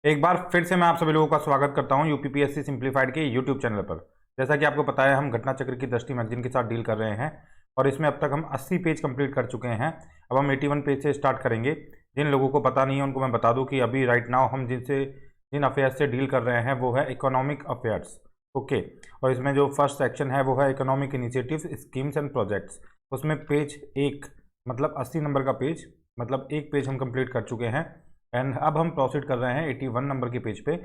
एक बार फिर से मैं आप सभी लोगों का स्वागत करता हूं यूपीपीएससी सिंप्लीफाइड के यूट्यूब चैनल पर। जैसा कि आपको पता है, हम घटना चक्र की दृष्टि मैगजीन के साथ डील कर रहे हैं और इसमें अब तक हम 80 पेज कंप्लीट कर चुके हैं। अब हम 81 पेज से स्टार्ट करेंगे। जिन लोगों को पता नहीं है उनको मैं बता दूं कि अभी राइट नाउ हम जिन अफेयर्स से डील कर रहे हैं वो है इकोनॉमिक अफेयर्स। ओके। और इसमें जो फर्स्ट सेक्शन है वो है economic initiative schemes and projects. उसमें पेज 1 मतलब 80 नंबर का पेज, मतलब एक पेज हम कंप्लीट कर चुके हैं। एंड अब हम प्रोसीड कर रहे हैं 81 नंबर के पेज पे।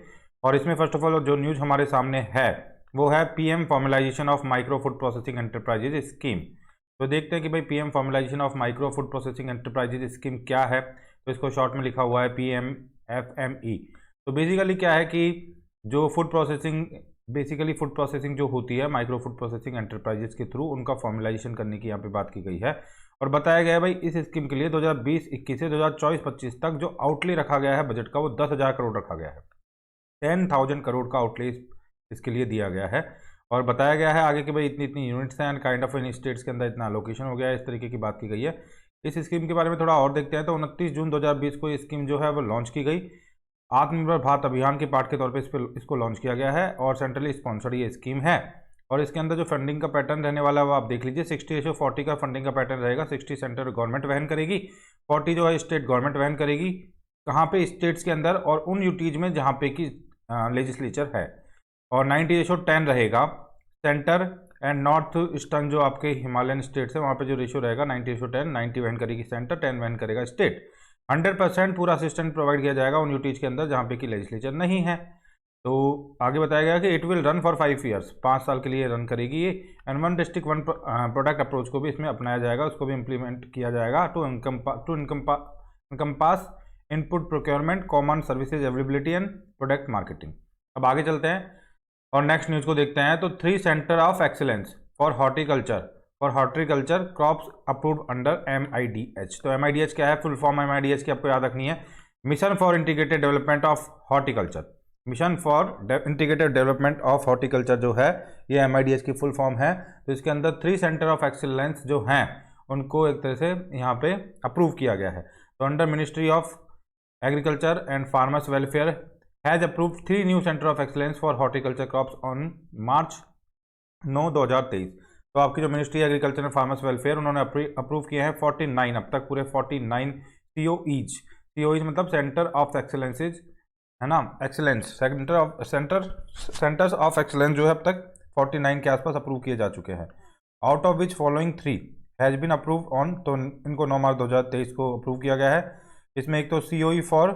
और इसमें फर्स्ट ऑफ ऑल जो न्यूज़ हमारे सामने है वो है PM formalisation of micro food processing enterprises scheme. तो देखते हैं कि भाई PM formalisation of micro food processing enterprises scheme क्या है। तो इसको शॉर्ट में लिखा हुआ है PMFME। तो बेसिकली क्या है कि जो फूड प्रोसेसिंग जो होती है माइक्रो फूड प्रोसेसिंग एंटरप्राइजेस के थ्रू, उनका फॉर्मलाइजेशन करने की यहाँ पे बात की गई है। और बताया गया है भाई इस स्कीम के लिए 2020-21 से 2024-25 तक जो आउटले रखा गया है बजट का वो 10,000 करोड़ रखा गया है। 10,000 करोड़ का आउटले इसके लिए दिया गया है। और बताया गया है आगे कि भाई इतनी इतनी यूनिट्स हैं and kind of in states के अंदर इतना एलोकेशन हो गया है, इस तरीके की बात की गई है। इस स्कीम के बारे में थोड़ा और देखते हैं। तो 29 जून 2020 को ये स्कीम जो है वो लॉन्च की गई। आत्मनिर्भर भारत अभियान के पार्ट के तौर पर इसको लॉन्च किया गया है और सेंट्रली स्पॉन्सर्ड ये स्कीम है। और इसके अंदर जो फंडिंग का पैटर्न रहने वाला है वो आप देख लीजिए, 60:40 का फंडिंग का पैटर्न रहेगा। 60 सेंट्रल गवर्नमेंट वहन करेगी, 40 जो है स्टेट गवर्नमेंट वहन करेगी। कहाँ पे? स्टेट्स के अंदर और उन यूटीज में जहाँ पे कि लेजिस्लेचर है। और 90:10 रहेगा सेंटर एंड नॉर्थ ईस्टर्न जो आपके हिमालयन स्टेट्स है वहाँ पे जो रेशियो रहेगा 90:10। 90 वहन करेगी सेंटर, 10 वहन करेगा स्टेट। 100% पूरा असिस्टेंट प्रोवाइड किया जाएगा उन यूटीज के अंदर जहाँ पे कि लेजिस्लेचर नहीं है। तो आगे बताया गया कि it will run for 5 years, 5 साल के लिए रन करेगी ये। And one district one product approach को भी इसमें अपनाया जाएगा, उसको भी इम्प्लीमेंट किया जाएगा to encompass input procurement, common services availability and product marketing. अब आगे चलते हैं और नेक्स्ट न्यूज़ को देखते हैं। तो 3 centre of excellence for horticulture crops approved under MIDH। तो MIDH क्या है? फुल फॉर्म MIDH की आपको याद रखनी है, mission for integrated development of horticulture. Mission for integrated development of horticulture जो है ये MIDH की फुल फॉर्म है। तो इसके अंदर 3 सेंटर ऑफ एक्सीलेंस जो हैं उनको एक तरह से यहाँ पे अप्रूव किया गया है। तो under ministry of agriculture and farmers welfare has approved 3 new centre of excellence for horticulture crops on March 9, 2023। तो आपकी जो ministry agriculture and farmers welfare उन्होंने अप्रूव किए हैं 49, अब तक पूरे 49 COEs मतलब सेंटर ऑफ एक्सीलेंसेज है ना, एक्सीलेंस सेंटर्स ऑफ एक्सीलेंस जो है अब तक 49 के आसपास अप्रूव किए जा चुके हैं। Out of which following 3 has been approve on, तो इनको 9 मार्च 2023 को अप्रूव किया गया है। इसमें एक तो COE फॉर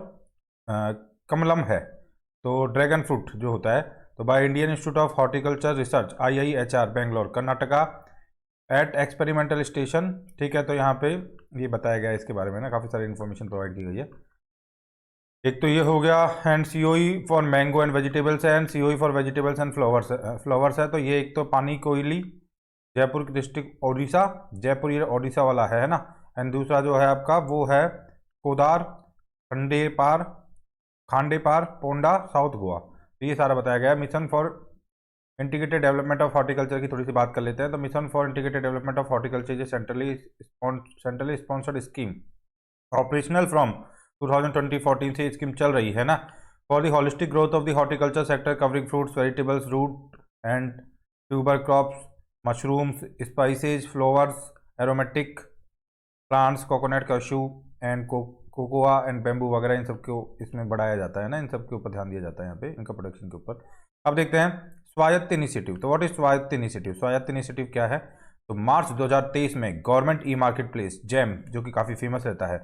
कमलम है, तो ड्रैगन फ्रूट जो होता है, तो by Indian institute of horticulture research IIHR Bangalore Karnataka at experimental station. ठीक है, तो यहाँ पे ये बताया गया है इसके बारे में ना, काफ़ी सारी इन्फॉर्मेशन प्रोवाइड की गई है। एक तो ये हो गया and COE for mango and vegetables है and COE for vegetables and flowers है। तो ये एक तो पानी कोयली जयपुर डिस्ट्रिक्ट ओडिशा, जयपुर ये ओडिशा वाला है ना। एंड दूसरा जो है आपका वो है कोदार खांडेपार पोंडा साउथ गोवा। तो ये सारा बताया गया है। Mission for integrated development of horticulture की थोड़ी सी बात कर लेते हैं। तो mission for integrated development of horticulture ये centrally sponsored scheme operational from 2020-14 से स्कीम चल रही है ना, for the holistic growth of the horticulture sector covering fruits, vegetables, root and tuber crops, mushrooms, spices, flowers, aromatic plants, coconut, cashew and cocoa and bamboo वगैरह, इन सबको इसमें बढ़ाया जाता है ना, इन सब के ऊपर ध्यान दिया जाता है यहाँ पे, इनका प्रोडक्शन के ऊपर। अब देखते हैं स्वायत्त इनिशिएटिव। तो व्हाट इज स्वायत्त इनिशिएटिव? स्वायत्त इनिशिएटिव क्या है? तो मार्च 2023 में government e market place JAM, जो कि काफ़ी फेमस रहता है,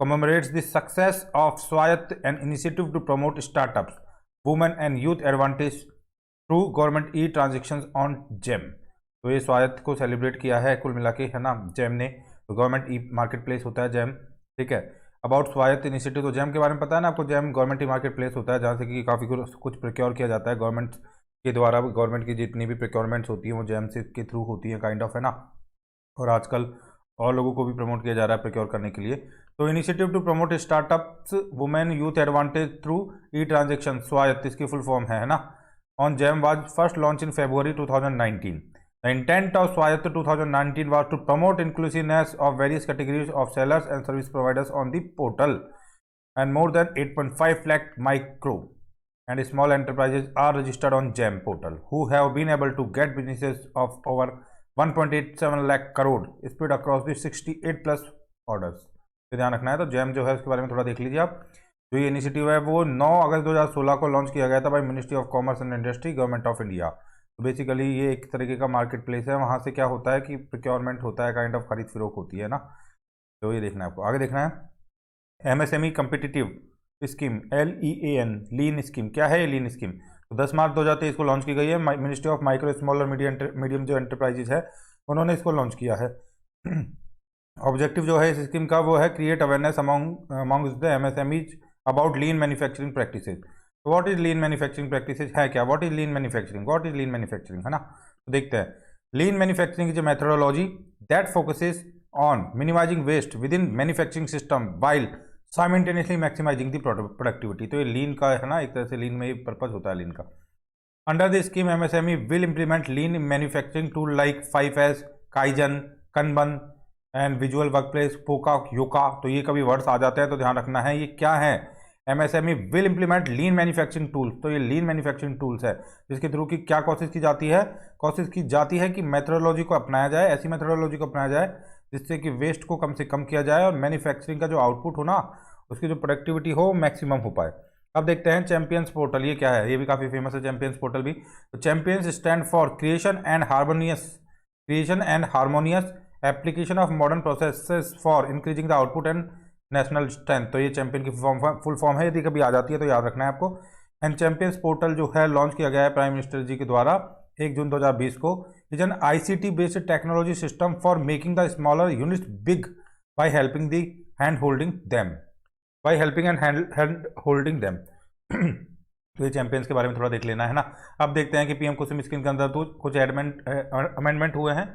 commemorates the success of Swayat, an initiative to promote startups, women and youth advantage through government e-transactions on JAM। तो ये स्वायत्त को सेलिब्रेट किया है कुल मिला के है ना JAM ने। तो गवर्नमेंट ई मार्केट प्लेस होता है JAM। ठीक है, अबाउट स्वायत्त इनिशिएटिव, तो JAM के बारे में पता है ना आपको। JAM government e market place होता है जहाँ से कि काफ़ी कुछ प्रोक्योर किया जाता है गवर्नमेंट के द्वारा। गवर्नमेंट की जितनी भी प्रोक्योरमेंट्स होती हैं वो JAM से के थ्रू होती हैं काइंड ऑफ है ना। और आजकल और लोगों को भी प्रमोट किया जा रहा है प्रोक्योर करने के लिए। तो initiative to promote startups, women youth advantage through e transaction, Swayatt इसकी फुल फॉर्म है ना, on JAM was first launch in February 2019। The intent of Swayatt 2019 was to promote inclusiveness of various categories of sellers and service providers on the portal and more than 8.5 lakh micro and small enterprises are registered on GEM portal, who have been able to get businesses of over 1.87 lakh crore spread across the 68 plus orders। तो ध्यान रखना है। तो GEM जो है उसके बारे में थोड़ा देख लीजिए आप। जो ये इनिशिएटिव है वो 9 अगस्त 2016 को लॉन्च किया गया था by ministry of commerce and industry, government of India. तो बेसिकली ये एक तरीके का मार्केट प्लेस है, वहाँ से क्या होता है कि प्रोक्योरमेंट होता है, काइंड ऑफ खरीद फरोख्त होती है ना। तो ये देखना है आपको। आगे देखना है MSME कम्पिटिटिव स्कीम, LEAN, लीन स्कीम। क्या है ये लीन स्कीम? तो 10 मार्च 2023 को लॉन्च की गई है। मिनिस्ट्री ऑफ माइक्रो स्मॉल और मीडियम जो एंटरप्राइजेज है उन्होंने इसको लॉन्च किया है। ऑब्जेक्टिव जो है इस स्कीम का वो है क्रिएट अवेयरनेस अमॉन्ग्स द MSMEज अबाउट लीन मैन्युफैक्चरिंग प्रैक्टिसेज। तो what is lean manufacturing practices है क्या? What is lean manufacturing? What is lean manufacturing, है ना। तो देखते हैं। Lean manufacturing is a methodology that focuses on minimising waste within manufacturing system while simultaneously maximising the productivity. तो ये लीन का है ना, एक तरह से लीन में ही पर्पज होता है लीन का। Under the scheme MSME will implement lean manufacturing tool like 5S, kaizen, kanban and visual workplace, poka, yoke. तो ये कभी वर्ड्स आ जाते हैं तो ध्यान रखना है ये क्या है। MSME will implement lean manufacturing tools. तो ये लीन मैन्युफैक्चरिंग टूल्स है जिसके थ्रू की क्या कोशिश की जाती है? कोशिश की जाती है कि मेथोडोलॉजी को अपनाया जाए, ऐसी मेथोडोलॉजी को अपनाया जाए जिससे कि वेस्ट को कम से कम किया जाए और मैन्युफैक्चरिंग का जो आउटपुट हो ना, उसकी जो प्रोडक्टिविटी हो मैक्सिमम हो पाए। अब देखते हैं चैंपियंस पोर्टल, ये क्या है? ये भी काफ़ी फेमस है चैंपियंस पोर्टल भी। तो champions stand for creation and harmonious application of modern processes for increasing the output and national strength. तो ये चैंपियन की फुल फॉर्म है, यदि कभी आ जाती है तो याद रखना है आपको। एंड चैंपियंस पोर्टल जो है लॉन्च किया गया है प्राइम मिनिस्टर जी के द्वारा 1 जून 2020 को। Is an ICT based technology system for making the smaller units big by helping the hand holding them, by helping and hand holding them. तो ये चैंपियंस के बारे में थोड़ा देख लेना है ना। अब देखते हैं कि PM कुसुम स्कीम के अंदर तो कुछ अमेंडमेंट हुए हैं।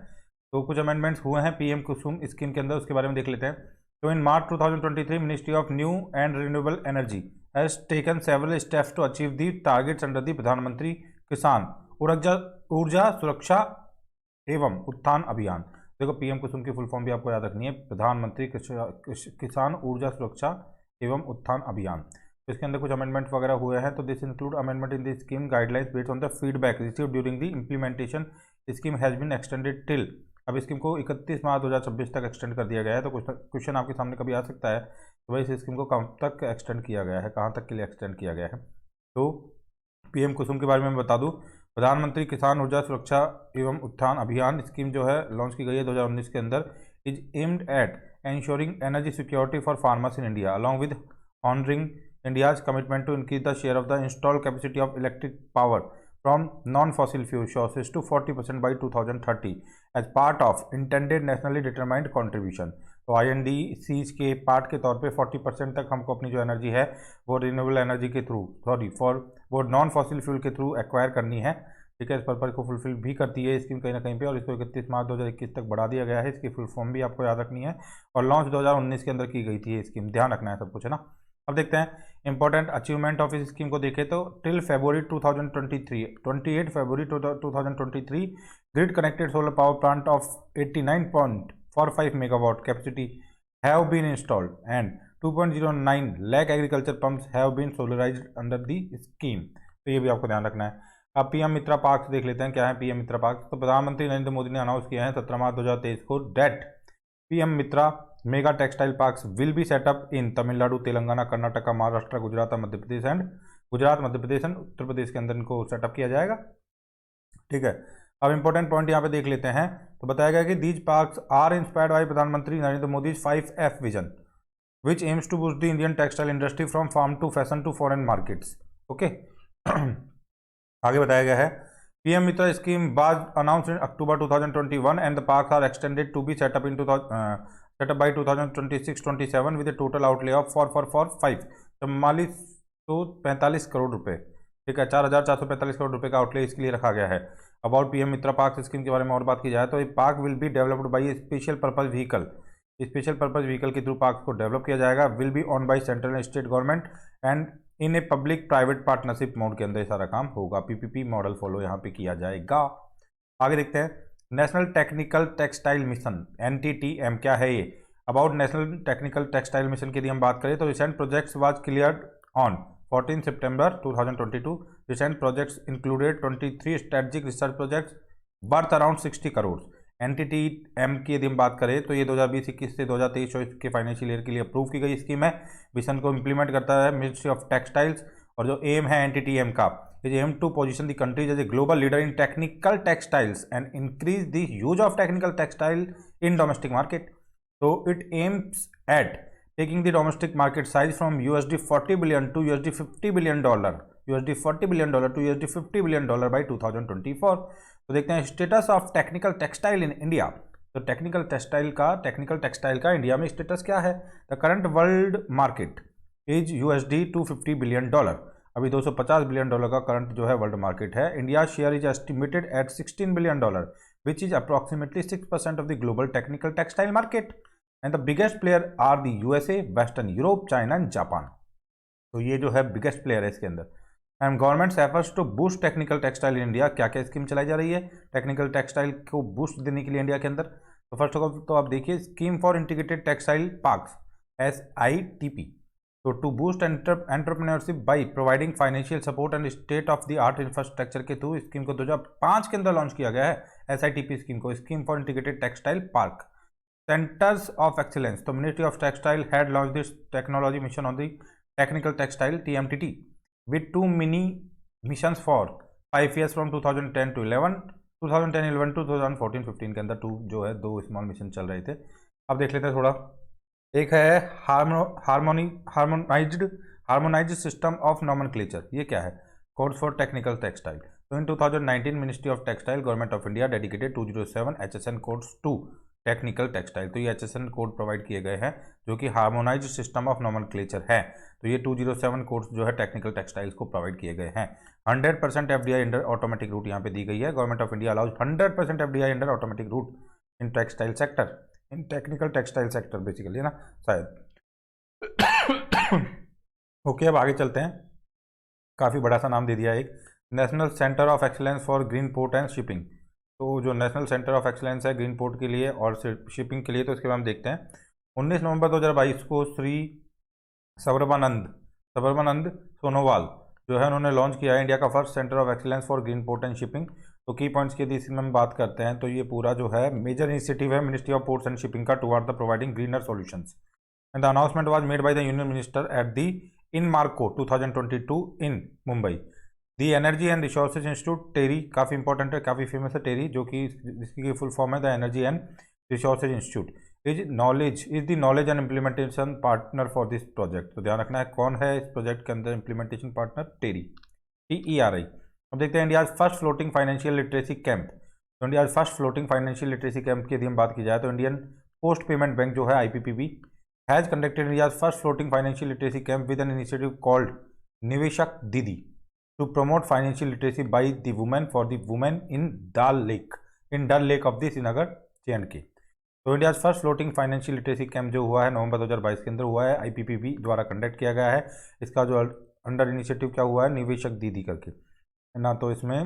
तो कुछ अमेंडमेंट्स हुए हैं PM कुसुम स्कीम के अंदर, उसके बारे में देख लेते हैं। तो in March 2023 ministry of new and renewable energy has taken several steps to achieve the targets under the Pradhan Mantri Kisan ऊर्जा सुरक्षा एवं उत्थान अभियान। देखो PM कुसुम की फुल फॉर्म भी आपको याद रखनी है, प्रधानमंत्री किसान ऊर्जा सुरक्षा एवं उत्थान अभियान। तो इसके अंदर कुछ अमेंडमेंट वगैरह हुए हैं। तो this include amendment in the scheme guidelines based on the feedback received during the implementation. Scheme has been extended till, अब स्कीम को 31 मार्च 2026 तक एक्सटेंड कर दिया गया है। तो क्वेश्चन आपके सामने कभी आ सकता है तो भाई इस स्कीम को कब तक एक्सटेंड किया गया है, कहाँ तक के लिए एक्सटेंड किया गया है। तो PM कुसुम के बारे में बता दूं, प्रधानमंत्री किसान ऊर्जा सुरक्षा एवं उत्थान अभियान स्कीम जो है लॉन्च की गई है 2019 के अंदर। Is aimed at ensuring energy security for farmers in India along with honoring India's commitment to increase the share of the installed capacity of electric power from non-fossil fuel sources to 40% by 2030 as part of intended nationally determined contribution। तो INDCs के part के तौर पे 40% तक हमको अपनी जो energy है वो रिन्यूएबल एनर्जी के थ्रू वो नॉन फॉसिल फ्यूल के थ्रू एक्वायर करनी है। ठीक है, इस पर्पज को फुलफिल भी करती है स्कीम कहीं ना कहीं पे, और इसको 31 मार्च 2021 तक बढ़ा दिया गया है। इसकी फुल फॉर्म भी आपको याद रखनी है, और लॉन्च 2019 के अंदर की गई थी ये स्कीम, ध्यान रखना है सब कुछ, है ना। अब देखते हैं इंपॉर्टेंट अचीवमेंट ऑफ इस स्कीम को देखें तो till February 2023 28 February 2023 grid connected solar power plant of 89.45 megawatt capacity have been installed and 2.09 lakh agriculture pumps have been solarised under the scheme. तो ये भी आपको ध्यान रखना है। अब PM मित्रा पार्क्स देख लेते हैं, क्या है PM मित्रा पार्क्स। तो प्रधानमंत्री नरेंद्र मोदी ने अनाउंस किया है 17 मार्च 2023 को date PM Mitra mega textile parks will be set up in Tamil Nadu, Telangana, Karnataka, Maharashtra, Gujarat, Madhya Pradesh and Uttar Pradesh के अंदर इनको सेटअप किया जाएगा। ठीक है, अब इंपॉर्टेंट पॉइंट यहाँ पे देख लेते हैं। तो बताया गया कि these parks are inspired by प्रधानमंत्री Narendra Modi 5F vision which aims to boost the Indian textile industry from farm to fashion to foreign markets. Okay, आगे बताया गया है PM Mitra scheme was announced in October 2021 and the parks are extended to be set up in set up by 2026-27 with a total outlay of 4445 crore रुपए। ठीक है, 4445 करोड़ रुपए का outlay इसके लिए रखा गया है। About PM Mitra park scheme के बारे में और बात की जाए तो ये park will be developed by special purpose vehicle के थ्रू पार्क को डेवलप किया जाएगा। Will be on by central and state government and in a public private partnership mode के अंदर ये सारा काम होगा। PPP मॉडल फॉलो यहाँ पे किया जाएगा। आगे देखते हैं national technical textile mission NTTM क्या है ये। About national technical textile mission की यदि हम बात करें तो recent projects was cleared on 14 September 2022। Recent projects included 23 strategic research projects worth around 60 crore. NTTM की यदि हम बात करें तो ये 2020-21 से 2023-24 के फाइनेंशियल ईयर के लिए अप्रूव की गई स्कीम है। मिशन को इम्प्लीमेंट करता है मिनिस्ट्री ऑफ टेक्सटाइल्स, और जो एम है NTTM का, is aim to position the countries as a global leader in technical textiles and increase the use of technical textile in domestic market. तो it aims at taking the domestic market size from $40 billion to $50 billion, $40 billion to $50 billion by 2024। तो देखते हैं status of technical textile in India. तो technical textile का India में status क्या है? The current world market is $250 billion. अभी $250 billion का करंट जो है वर्ल्ड मार्केट है। India share is estimated at $16 billion, which is approximately 6% of the global technical textile market, and the biggest player are the USA, western Europe, China and Japan. तो ये जो है biggest player है इसके अंदर। And government efforts to boost technical textile in India, क्या क्या scheme चलाई जा रही है टेक्निकल टेक्सटाइल को बूस्ट देने के लिए इंडिया के अंदर? तो फर्स्ट ऑफ ऑल तो आप देखिए scheme for integrated textile parks SITP। तो to boost entrepreneurship by providing financial support and state of the art infrastructure के थ्रू स्कीम को 2005 के अंदर लॉन्च किया गया है SITP स्कीम को, scheme for integrated textile park. Centers of Excellence, तो Ministry of Textile had launched this technology mission on the technical textile TMTT with 2 mini missions for 5 years from 2010 to 11 to 2014-15 के अंदर जो है 2 small mission चल रहे थे। अब देख लेते हैं थोड़ा। एक है हार्मोनाइज्ड सिस्टम ऑफ नॉमेनक्लेचर, ये क्या है? Codes for technical textile. तो in 2019 ministry of textile government of India dedicated 207 HSN codes to technical textile. तो ये HSN कोड प्रोवाइड किए गए हैं जो कि हार्मोनाइज्ड सिस्टम ऑफ नॉमेनक्लेचर है। तो ये 207 कोड्स जो है टेक्निकल टेक्सटाइल्स को प्रोवाइड किए गए हैं। 100% FDI अंडर ऑटोमेटिक रूट यहाँ पे दी गई है। Government of India allows 100% FDI under automatic route in textile sector, in technical textile sector basically ना शायद। ओके, अब आगे चलते हैं। काफ़ी बड़ा सा नाम दे दिया एक, national centre of excellence for green port and shipping. तो जो नेशनल सेंटर ऑफ एक्सीलेंस है ग्रीन पोर्ट के लिए और शिपिंग के लिए, तो इसके बाद हम देखते हैं 19 नवंबर 2022 को श्री सर्बानंद सोनोवाल जो है उन्होंने लॉन्च किया है इंडिया का first centre of excellence for green port and shipping. तो की पॉइंट्स की यदि इसमें हम बात करते हैं तो ये पूरा जो है मेजर इनिशिएटिव है ministry of ports and shipping का toward the providing greener solutions, and the announcement was made by the union minister at the Inmarco 2022 in Mumbai. The energy and resources institute TERI, काफ़ी इंपॉर्टेंट है, काफ़ी famous है टेरी, जो कि जिसकी full form है the energy and resources institute is the knowledge and implementation partner for this project. तो ध्यान रखना है कौन है इस प्रोजेक्ट के अंदर इम्प्लीमेंटेशन पार्टनर? टेरी, TERI। अब देखते हैं India first floating financial literacy camp. तो India first floating financial literacy camp की यदि हम बात की जाए तो इंडियन पोस्ट पेमेंट बैंक जो है IPPB has conducted India first floating financial literacy camp with an initiative called निवेशक दीदी to promote financial literacy by the women for the women in Dal Lake of the Srinagar J&K। तो India first floating financial literacy camp जो हुआ है नवंबर 2022 के अंदर हुआ है, IPPB द्वारा कंडक्ट किया गया है। इसका जो अंडर इनिशिएटिव क्या हुआ है? निवेशक दीदी करके ना, तो इसमें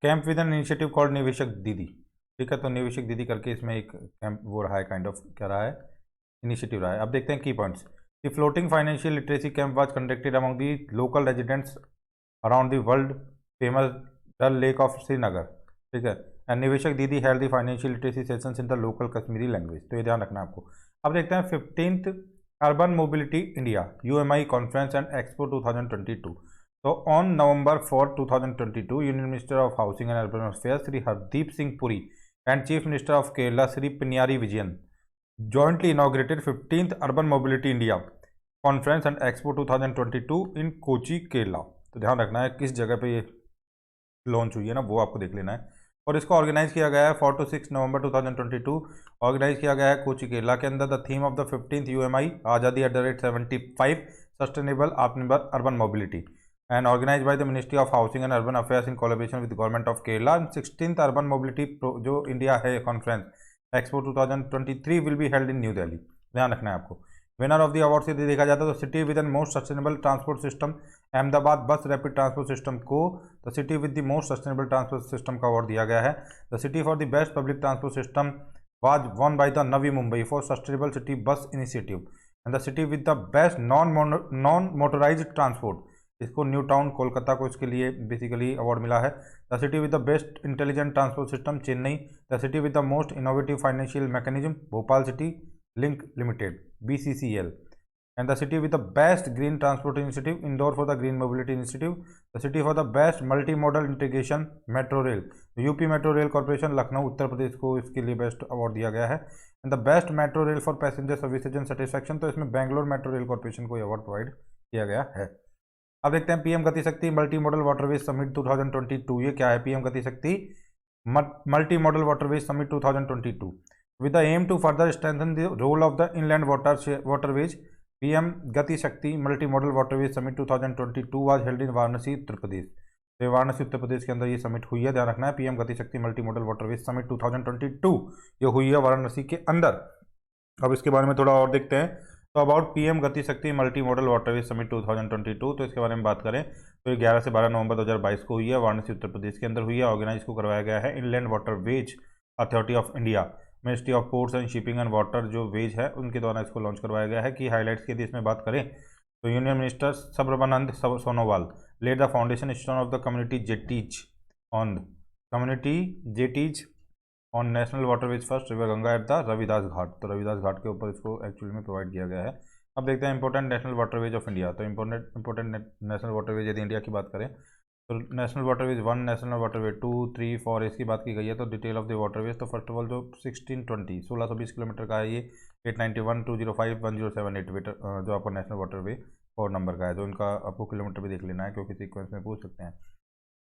camp with an initiative called निवेशक दीदी, ठीक है। तो निवेशक दीदी करके इसमें एक कैंप वो रहा है, काइंड ऑफ क्या रहा है, इनिशिएटिव रहा है। अब देखते हैं की points. The floating financial literacy camp was conducted among the local residents around the world famous Dal Lake of Srinagar, ठीक है। And निवेशक दीदी held the financial literacy sessions in the local Kashmiri language। तो ये ध्यान रखना आपको। अब देखते हैं 15th Urban Mobility India UMI Conference and Expo 2022। तो on November 4, 2022 Union Minister of Housing and Urban Affairs Shri Hardeep Singh Puri and Chief Minister of Kerala Shri पिनियारी Vijayan jointly inaugurated 15th Urban Mobility India Conference and Expo 2022 in Kochi, Kerala. तो ध्यान रखना है किस जगह पे ये launch हुई है ना, वो आपको देख लेना है। और इसको ऑर्गेनाइज किया गया है 4 to 6 नवंबर 2022 ऑर्गेनाइज किया गया है कोची, केरला के अंदर। The theme of the 15th UMI Azadi @75 sustainable Aatmanirbhar urban mobility and organise by the ministry of housing and urban affairs in collaboration with government of Kerala. 16th urban mobility जो India है conference expo 2023 will be held in new Delhi. ध्यान रखना है आपको। Winner of the award से देखा जाता है तो city with an most sustainable transport system Ahmedabad bus rapid transport system को the city with the most sustainable transport system का अवार्ड दिया गया है। The city for the best public transport system was won by the Navi Mumbai for Sustainable City Bus Initiative and the city with the best non-motorized transport. इसको new town Kolkata को इसके लिए basically award मिला है। The city with the best intelligent transport system Chennai. The city with the most innovative financial mechanism Bhopal city link limited BCCL। and the city with the best green transport initiative Indore for the green mobility initiative। the city for the best multimodal integration metro rail UP metro rail corporation Lucknow Uttar Pradesh को इसके लिए best award दिया गया है। And the best metro rail for passenger services and satisfaction, तो इसमें Bangalore metro rail corporation को award provide किया गया है। अब देखते हैं PM Gati Shakti multi modal waterways summit 2022। ये क्या है? PM Gati Shakti multi modal waterways summit 2022 with the aim to further strengthen the role of the inland waterways. PM Gati Shakti multi modal waterways summit 2022 was held in Varanasi Uttar Pradesh. तो वाराणसी उत्तर प्रदेश के अंदर ये समिट हुई है, ध्यान रखना है। PM Gati Shakti multi modal waterways summit 2022 ये हुई है वाराणसी के अंदर। अब इसके बारे में थोड़ा और देखते हैं। तो about PM Gati Shakti multi modal waterways summit 2022, तो इसके बारे में बात करें तो ये 11 से 12 नवंबर 2022 को हुई है, वाराणसी उत्तर प्रदेश के अंदर हुई है। ऑर्गेनाइज को करवाया गया है inland waterways authority of India, ministry of ports and shipping and water जो वेज है उनके द्वारा इसको लॉन्च करवाया गया है। कि हाईलाइट्स की इसमें बात करें तो union minister Sarbananda Sonowal laid the foundation stone of the community jetties on national waterways first river Ganga at the Ravidas Ghat. तो रविदास घाट के ऊपर इसको एक्चुअली में प्रोवाइड किया गया है। अब देखते हैं important national waterways of India. तो इंपॉर्टेंट नेशनल वाटरवेज यदि इंडिया की बात करें तो नेशनल वाटरवेज 1, नेशनल वाटरवेज 2, 3, 4 इसकी बात की गई है। तो डिटेल ऑफ द वाटरवेज, तो फर्स्ट ऑफ ऑल जो 1620 किलोमीटर का है ये 891, 205, 1078 मीटर जो आपका नेशनल वाटरवे 4 नंबर का है। जो इनका आपको किलोमीटर भी देख लेना है क्योंकि सीक्वेंस में पूछ सकते हैं।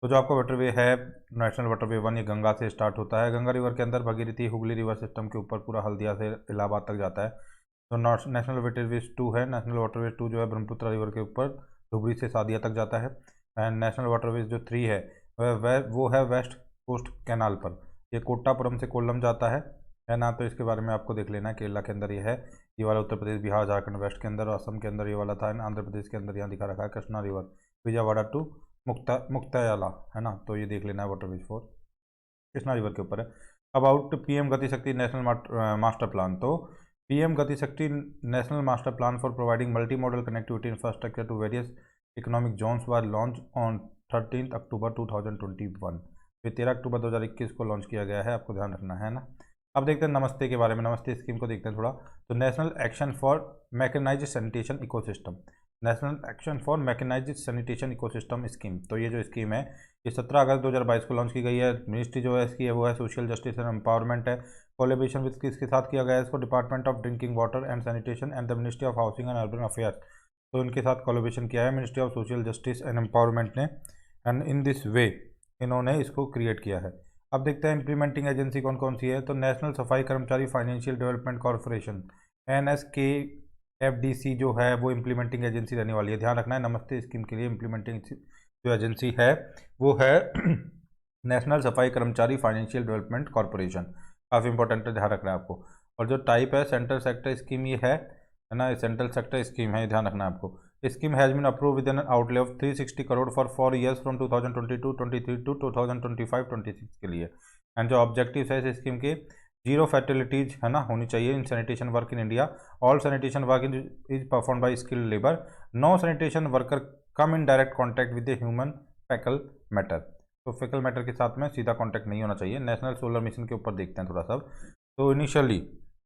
तो जो आपका वाटरवे है नेशनल वाटरवे 1 ये गंगा से स्टार्ट होता है। गंगा रिवर के अंदर भगीरथी हुगली रिवर सिस्टम के ऊपर पूरा हल्दिया से इलाहाबाद तक जाता है। तो नेशनल वाटरवेज 2 है, नेशनल वाटरवेज 2 जो है ब्रह्मपुत्र रिवर के ऊपर धुबरी से सादिया तक जाता है। एंड नेशनल वाटरवेज जो 3 है वो है वेस्ट कोस्ट कैनाल पर, ये कोट्टापुरम से कोल्लम जाता है ना। तो इसके बारे में आपको देख लेना है। केरला के अंदर ये है, ये वाला उत्तर प्रदेश बिहार झारखंड वेस्ट के अंदर, असम के अंदर ये वाला था। आंध्र प्रदेश के अंदर यहाँ दिखा रखा है कृष्णा रिवर विजयवाड़ा टू मुक्तायाला है ना। तो ये देख लेना है वाटरवेज 4 कृष्णा रिवर के ऊपर है। About PM Gati Shakti national master plan, तो PM Gati Shakti national master plan for providing multi modal connectivity infrastructure to various economic zones was launch on 13 October 2021। फिर 13 अक्टूबर 2021 को लॉन्च किया गया है, आपको ध्यान रखना है ना। अब देखते हैं नमस्ते के बारे में। नमस्ते स्कीम को देखते हैं थोड़ा। तो national action for mechanised sanitation ecosystem, national action for mechanised sanitation ecosystem scheme. तो ये जो स्कीम है ये 17 अगस्त 2022 को लॉन्च की गई है। मिनिस्ट्री जो है इसकी है वो है सोशल जस्टिस एंड एम्पावरमेंट है। कोलेबोरेशन विद किसके साथ किया गया है इसको? Department of drinking water and sanitation and the ministry of housing and urban affairs. तो इनके साथ कोलैबोरेशन किया है ministry of social justice and empowerment ने। एंड इन दिस वे इन्होंने इसको क्रिएट किया है। अब देखते हैं इंप्लीमेंटिंग एजेंसी कौन कौन सी है। तो नेशनल सफाई कर्मचारी फाइनेंशियल डेवलपमेंट कॉर्पोरेशन NSKFDC जो है वो इम्प्लीमेंटिंग एजेंसी रहने वाली है। ध्यान रखना है नमस्ते स्कीम के लिए इम्प्लीमेंटिंग जो एजेंसी है वो है नेशनल सफाई कर्मचारी फाइनेंशियल डेवलपमेंट कॉर्पोरेशन। काफ़ी इंपॉर्टेंट है, ध्यान रखना है आपको। और जो टाइप है सेंट्रल सेक्टर स्कीम ये है ना, सेंट्रल सेक्टर स्कीम है, ध्यान रखना है आपको। Scheme has been approve with an outlay of 360 crore for 4 years from 2022-23 to 2025-26 के लिए। एंड जो ऑब्जेक्टिव्स है इस स्कीम के, जीरो फैटिलिटीज है ना होनी चाहिए in sanitation work in India, all sanitation work is perform by skilled labour, no sanitation worker come in direct contact with the human faecal matter. तो फैकल मैटर के साथ में सीधा कॉन्टैक्ट नहीं होना चाहिए। नेशनल सोलर मिशन के ऊपर देखते हैं थोड़ा सा। तो initially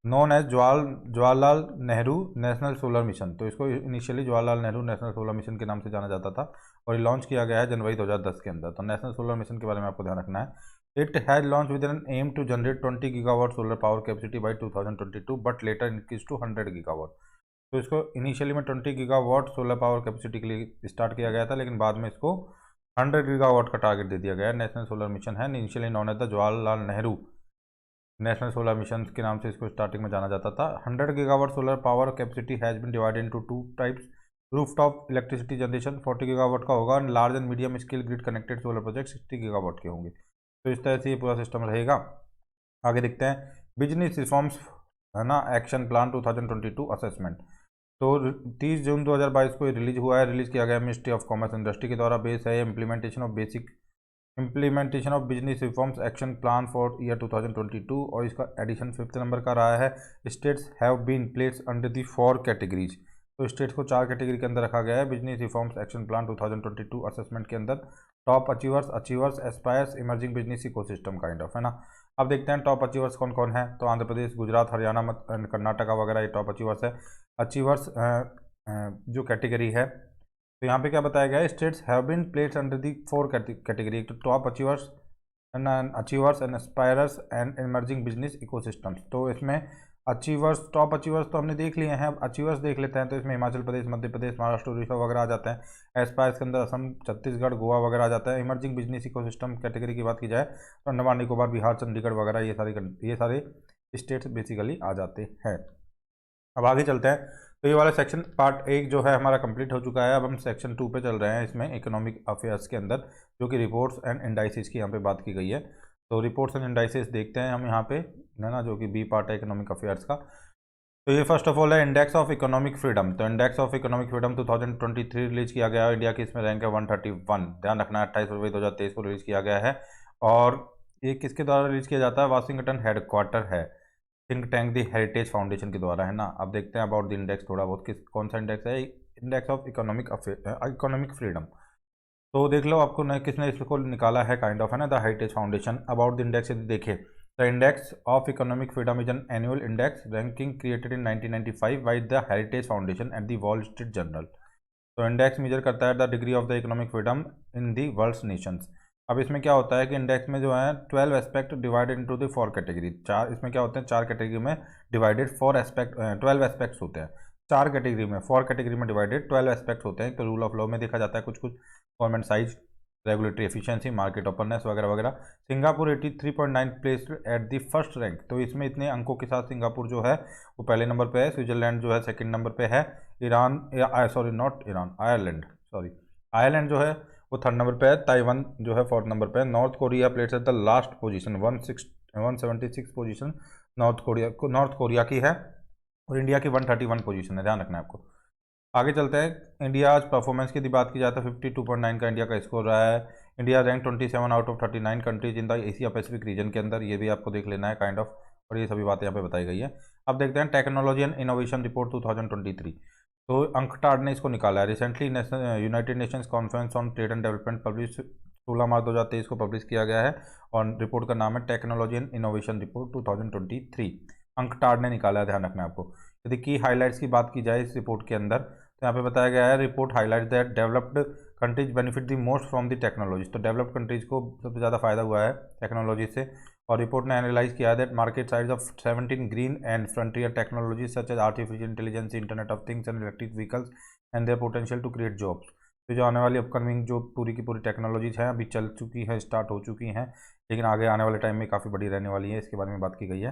known as Jawaharlal Nehru national solar mission, तो इसको initially Jawaharlal Nehru national solar mission के नाम से जाना जाता था और ये लॉन्च किया गया है जनवरी 2010 के अंदर। तो नेशनल सोलर मिशन के बारे में आपको ध्यान रखना है। It has launch with an aim to generate 20 gigawatt solar power capacity by 2022 but later increase to 100 gigawatt. तो इसको इनिशियली में 20 गीगावाट सोलर पावर कैपेसिटी के लिए स्टार्ट किया गया था, लेकिन बाद में इसको 100 गीगावाट का टारगेट दे दिया गया है। नेशनल सोलर मिशन है, initially known as the Jawaharlal Nehru national solar mission के नाम से इसको स्टार्टिंग में जाना जाता था। 100 gigawatt solar power capacity has been divided into 2 types, rooftop electricity generation 40 gigawatt का होगा, और large and medium scale grid connected solar project 60 gigawatt के होंगे। तो इस तरह से ये पूरा सिस्टम रहेगा। आगे देखते हैं बिजनेस रिफॉर्म्स है ना, एक्शन प्लान 2022 असेसमेंट। तो 30 जून 2022 को रिलीज हुआ है, रिलीज किया गया मिनिस्ट्री ऑफ कॉमर्स इंडस्ट्री के द्वारा। बेस है implementation of basic implementation of business reforms action plan for year 2022, और इसका एडिशन 5th नंबर का रहा है। States have been placed under the 4 categories, तो स्टेट्स को 4 कैटेगरी के अंदर रखा गया है business reforms action plan 2022 assessment के अंदर। Top achievers, achievers, aspirers, emerging business ecosystem kind of, है ना। अब देखते हैं टॉप अचीवर्स कौन कौन है। तो आंध्र प्रदेश, गुजरात, हरियाणा एंड कर्नाटका वगैरह ये टॉप अचीवर्स है। अचीवर्स जो कैटेगरी है, तो यहाँ पे क्या बताया गया है, states have been placed under the 4 category, तो top achievers and aspirers and emerging business ecosystems. तो इसमें अचीवर्स, टॉप अचीवर्स तो हमने देख लिए हैं, अब अचीवर्स देख लेते हैं। तो इसमें हिमाचल प्रदेश, मध्य प्रदेश, महाराष्ट्र, उड़ीसा वगैरह आ जाते हैं। एस्पायर्स के अंदर असम, छत्तीसगढ़, गोवा वगैरह आ जाता है। इमर्जिंग बिजनेस इकोसिस्टम कैटेगरी की बात की जाए तो अंडमान निकोबार, बिहार, चंडीगढ़ वगैरह ये सारे स्टेट्स बेसिकली आ जाते हैं। अब आगे चलते हैं। तो ये वाला सेक्शन पार्ट 1 जो है हमारा कंप्लीट हो चुका है। अब हम सेक्शन 2 पे चल रहे हैं, इसमें इकोनॉमिक अफेयर्स के अंदर, जो कि रिपोर्ट्स एंड इंडाइसिस की यहाँ पे बात की गई है। तो रिपोर्ट्स एंड इंडाइसिस देखते हैं हम यहाँ पे, है ना, जो कि बी पार्ट है इकोनॉमिक अफेयर्स का। तो ये फर्स्ट ऑफ ऑल है इंडेक्स ऑफ इकोनॉमिक फ्रीडम। तो index of economic freedom 2023 release किया गया है। इंडिया की इसमें रैंक है 131, ध्यान रखना है, 28 फरवरी 2023 को रिलीज किया गया है। और ये किसके द्वारा रिलीज किया जाता है, वाशिंगटन हेडक्वार्टर है थिंक टैंक दी हेरिटेज फाउंडेशन के द्वारा, है ना। अब देखते हैं अबाउट द इंडेक्स थोड़ा बहुत, कौन सा इंडेक्स है, इंडेक्स ऑफ इकोनॉमिक फ्रीडम। तो देख लो आपको किसने इसको निकाला है काइंड ऑफ, है ना, the Heritage Foundation. About the index यदि देखें, the index of economic freedom is an annual index ranking created in 1995 by the Heritage Foundation at the Wall Street Journal. तो इंडेक्स मेजर करता है the degree of the economic freedom in the world's nations. अब इसमें क्या होता है कि index में जो है 12 aspect divided into the 4 category, चार इसमें क्या होते हैं, 4 कैटेगरी में डिवाइडेड 12 एस्पेक्ट्स होते हैं। 4 कैटेगरी में, 4 कैटेगरी में डिवाइडेड 12 एस्पेक्ट्स होते हैं। तो रूल ऑफ लॉ में देखा जाता है कुछ कुछ, government size, regulatory efficiency, market openness वगैरह वगैरह। Singapore 83.9 placed at the first rank, तो इसमें इतने अंकों के साथ सिंगापुर जो है वो पहले नंबर पे है। स्विट्जरलैंड जो है सेकंड नंबर पे है। Iran, sorry not Iran, Ireland, sorry Ireland जो है वो 3rd नंबर पे है। ताइवान जो है 4th नंबर पे है। North Korea plates at the last position, 176 position north Korea की है, और इंडिया की 131 पोजीशन है, ध्यान रखना है आपको। आगे चलते हैं। इंडिया परफॉर्मेंस की बात की जाए तो 52.9 का इंडिया का स्कोर रहा है। India rank 27 out of 39 countries in the Asia Pacific region के अंदर, ये भी आपको देख लेना है काइंड ऑफ, और ये सभी बातें यहाँ पे बताई गई है। अब देखते हैं टेक्नोलॉजी एंड इनोवेशन रिपोर्ट 2023। तो अंकटाड ने इसको निकाला है। Recently United Nations conference on trade and development publish 16 मार्च 2023 को पब्लिश किया गया है, और रिपोर्ट का नाम है technology and innovation report 2023। UNCTAD ने निकाला है, ध्यान रखना है आपको। यदि की हाईलाइट्स की बात की जाए इस रिपोर्ट के अंदर, तो यहाँ पे बताया गया है, report highlight that developed countries benefit the most from the technology. तो डेवलप्ड कंट्रीज को सबसे ज़्यादा फायदा हुआ है टेक्नोलॉजी से। और रिपोर्ट ने एनालाइज किया है that market size of 17 green and frontier technology such as artificial intelligence, internet of things and electric vehicles and their potential to create jobs. तो जो आने वाली अपकमिंग जो पूरी की पूरी टेक्नोलॉजीज हैं अभी चल चुकी है, स्टार्ट हो चुकी हैं, लेकिन आगे आने वाले टाइम में काफ़ी बड़ी रहने वाली है, इसके बारे में बात की गई है।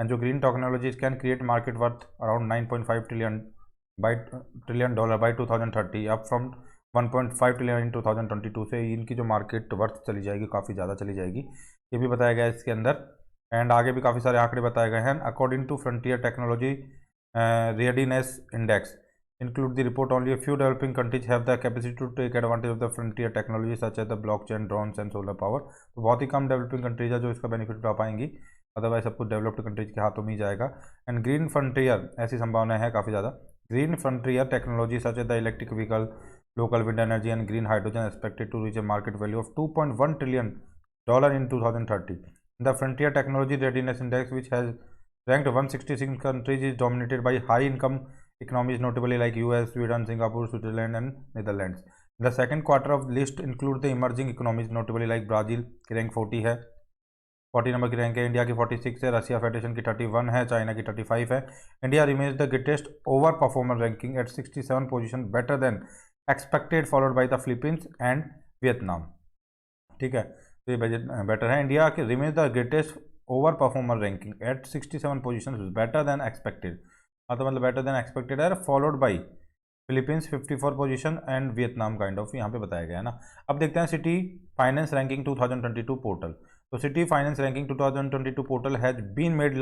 एंड जो green technologies can create market worth around 9.5 trillion dollar by 2030, up from 1.5 trillion इन 2022 से इनकी जो मार्केट वर्थ चली जाएगी काफ़ी ज़्यादा चली जाएगी, ये भी बताया गया है इसके अंदर। एंड आगे भी काफ़ी सारे आंकड़े बताए गए हैं। According to frontier technology readiness index include the report, only a few developing countries have the capacity to take advantage of the frontier technology such as the blockchain, drones and solar power। तो बहुत ही कम developing countries है जो इसका benefit उठा पाएंगी, otherwise सब कुछ developed countries के हाथों में ही जाएगा। एंड ग्रीन फ्रंटियर, ऐसी संभावना है काफ़ी ज़्यादा। Green frontier technology such as the electric vehicle, local wind energy and green hydrogen expected to reach a market value of 2.1 trillion dollar in 2030। The frontier technology readiness index which has ranked 166 countries is dominated by high income economies notably like US, Sweden, Singapore, Switzerland and Netherlands। The second quarter of list include the emerging economies notably like Brazil की rank 40 है, 40 number की rank है। India की 46 है, Russia federation की 31 है, China की 35 है। India remains the greatest over performer ranking at 67 position better than expected, followed by the Philippines and Vietnam. ठीक है, तो ये बजट बेटर है। इंडिया के remains the greatest over performer ranking at 67 position better than expected, मतलब better than expected है, followed by Philippines 54 position and Vietnam kind of यहाँ पे बताया गया है ना। अब देखते हैं सिटी फाइनेंस रैंकिंग 2022 पोर्टल। तो city finance ranking 2022 portal has been made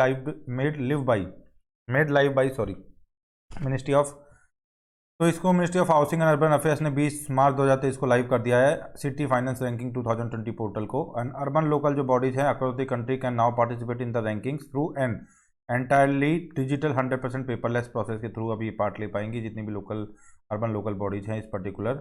live by ministry of तो इसको ministry of housing and urban affairs ने 20 मार्च 2023 को लाइव कर दिया है सिटी फाइनेंस रैंकिंग 2020 पोर्टल को। एंड अर्बन लोकल जो बॉडीज हैं across the country can now participate in the rankings through an entirely digital 100% paperless process के through अभी ये पार्ट ले पाएंगी जितनी भी लोकल अर्बन लोकल बॉडीज हैं इस पर्टिकुलर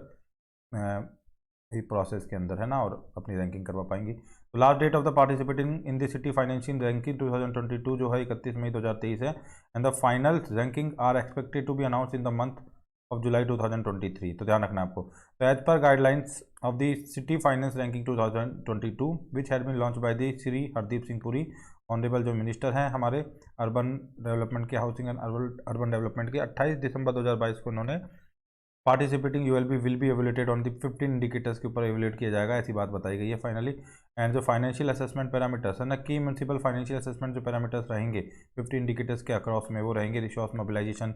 प्रोसेस के अंदर है ना, और अपनी रैंकिंग करवा पाएंगी। तो last date of the participating in the city financial ranking 2022 जो है 31 मई 2023 है। And the final ranking are expected to be announce in the month of July 2023। तो ध्यान रखना आपको। तो as per guidelines of the city finance ranking 2022 which had been launch by the Shri Hardeep Singh Puri, honourable जो minister हैं हमारे urban development के, housing and urban development के, 28 दिसंबर 2022 को उन्होंने participating ULB will be evaluated on the 15 indicators के ऊपर एवेल्यूएट किया जाएगा, ऐसी बात बताई गई है फाइनली। एंड जो फाइनेंशियल असेसमेंट पैरामीटर्स है ना, की म्यूनसिपल फाइनेंशियल असेसमेंट जो पैरामीटर्स रहेंगे 50 इंडिकेटर्स के अक्रॉस में, वो रहेंगे resource mobilisation,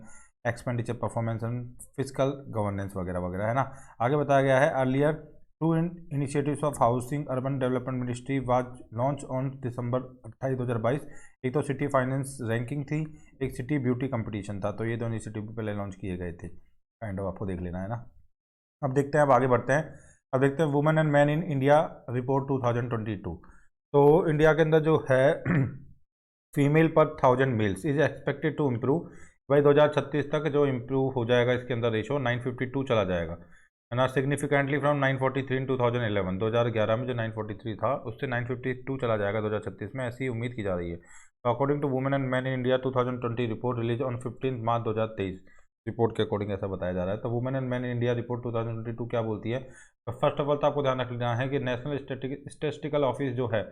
expenditure performance and physical governance वगैरह वगैरह है ना। आगे बताया गया है earlier two initiatives of housing urban development ministry was launch on December 28 2022। एक तो सिटी फाइनेंस रैंकिंग थी, एक सिटी ब्यूटी कंपटीशन था, तो ये दोनों इनिशिएटिव पहले लॉन्च किए गए थे। काइंड ऑफ आपको देख लेना है ना। अब देखते हैं, अब आगे बढ़ते हैं। अब देखते हैं women and man in India report 2022। तो इंडिया के अंदर जो है female per 1000 males is expected to improve. भाई 2036 तक जो इम्प्रूव हो जाएगा इसके अंदर रेशो 952 चला जाएगा है ना, सिग्निफिकेंटली फ्रॉम 943 इन 2011। 2011 में जो 943 था उससे 952 चला जाएगा 2036 में, ऐसी उम्मीद की जा रही है। तो according to women and man in India 2020 report release on 15 March 2023, report के अकॉर्डिंग ऐसा बताया जा रहा है। तो women and man in India report 2022 क्या बोलती है? तो फर्स्ट ऑफ ऑल तो आपको ध्यान रखना है कि नेशनल स्टेटिस्टिकल ऑफिस जो है,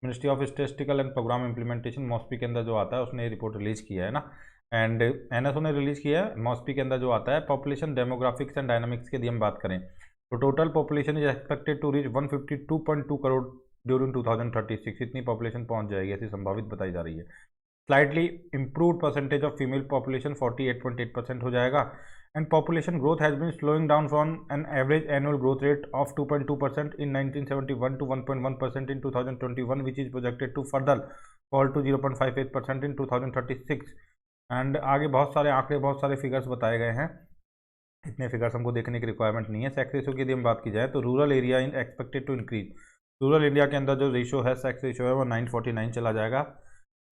ministry of statistical and programme implementation, MoSPI के अंदर जो आता है उसने ये रिपोर्ट रिलीज किया है ना। एंड एनएसओ ने रिलीज किया है, मॉस्पी के अंदर जो आता है पॉपुलेशन डेमोग्राफिक्स एंड डायनामिक्स के यदि हम बात करें तो total population is expected to reach 152.2 crore during 2036। इतनी पॉपुलेशन पहुंच जाएगी ऐसी संभावित बताई जा रही है। Slightly improved percentage of female population 48.8% हो जाएगा। And population growth has been slowing down from an average annual growth rate of 2.2% in 1971 to 1.1% in 2021 which is projected to further fall to 0.58% in 2036। And आगे बहुत सारे आंकड़े, बहुत सारे figures बताए गए हैं, इतने फिगर्स हमको देखने की रिक्वायरमेंट नहीं है। सेक्स रेशो की यदि हम बात की जाए तो rural area in expected to increase, rural India के अंदर जो रेशो है सेक्स रेशो है वो 949 चला जाएगा,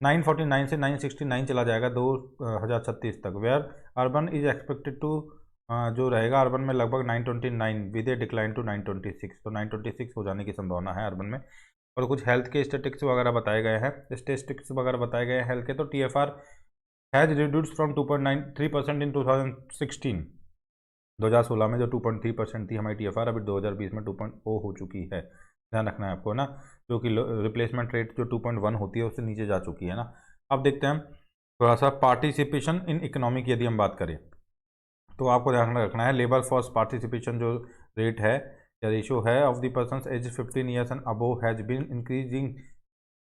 949 से 969 चला जाएगा 2036 तक। Where urban is expected to जो रहेगा अर्बन में लगभग 929 विद ए डिक्लाइन टू 926, तो 926 हो जाने की संभावना है अर्बन में। और कुछ हेल्थ के स्टेटिस्टिक्स वगैरह बताए गए हैं, स्टेटिस्टिक्स वगैरह बताए गए हैं हेल्थ के। तो TFR हैज रिड्यूस्ड फ्रॉम 2.93% इन 2016, 2016 में जो 2.3% थी हमारी TFR, अभी 2020 में 2.0 हो चुकी है। ध्यान रखना है आपको ना, जो कि रिप्लेसमेंट रेट जो 2.1 होती है उससे नीचे जा चुकी है ना। अब देखते हैं थोड़ा सा पार्टिसिपेशन इन इकोनॉमी की यदि हम बात करें तो आपको ध्यान रखना है लेबर फोर्स पार्टिसिपेशन जो रेट है या रेशो है of the persons age 15 years and above has been increasing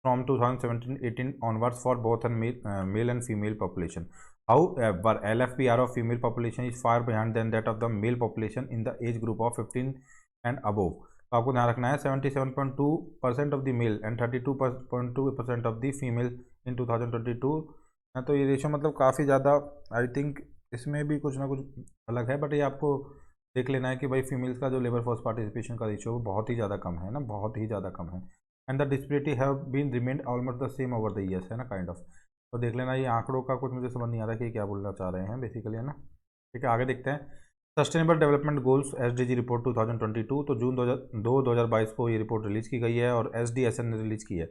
from 2017-18 onwards for both male and female population. However, LFPR of female population is far behind than that of the male population in the age group of 15 and above. तो आपको ध्यान रखना है 77.2% of the male and 32.2% of the female in 2022 है। तो ये ratio मतलब काफ़ी ज़्यादा, आई थिंक इसमें भी कुछ ना कुछ अलग है, बट ये आपको देख लेना है कि भाई फीमेल्स का जो लेबर फोर्स पार्टिसिपेशन का रेशो बहुत ही ज़्यादा कम है ना, बहुत ही ज़्यादा कम है। And the disparity have been remained almost the same over the years है ना, काइंड ऑफ। तो देख लेना, ये आंकड़ों का कुछ मुझे समझ नहीं आ रहा कि क्या बोलना चाह रहे हैं बेसिकली है ना। ठीक है, आगे देखते हैं sustainable development goals SDG report 2022। तो जून 2022 को ये रिपोर्ट रिलीज़ की गई है और SDSN ने रिलीज़ की है।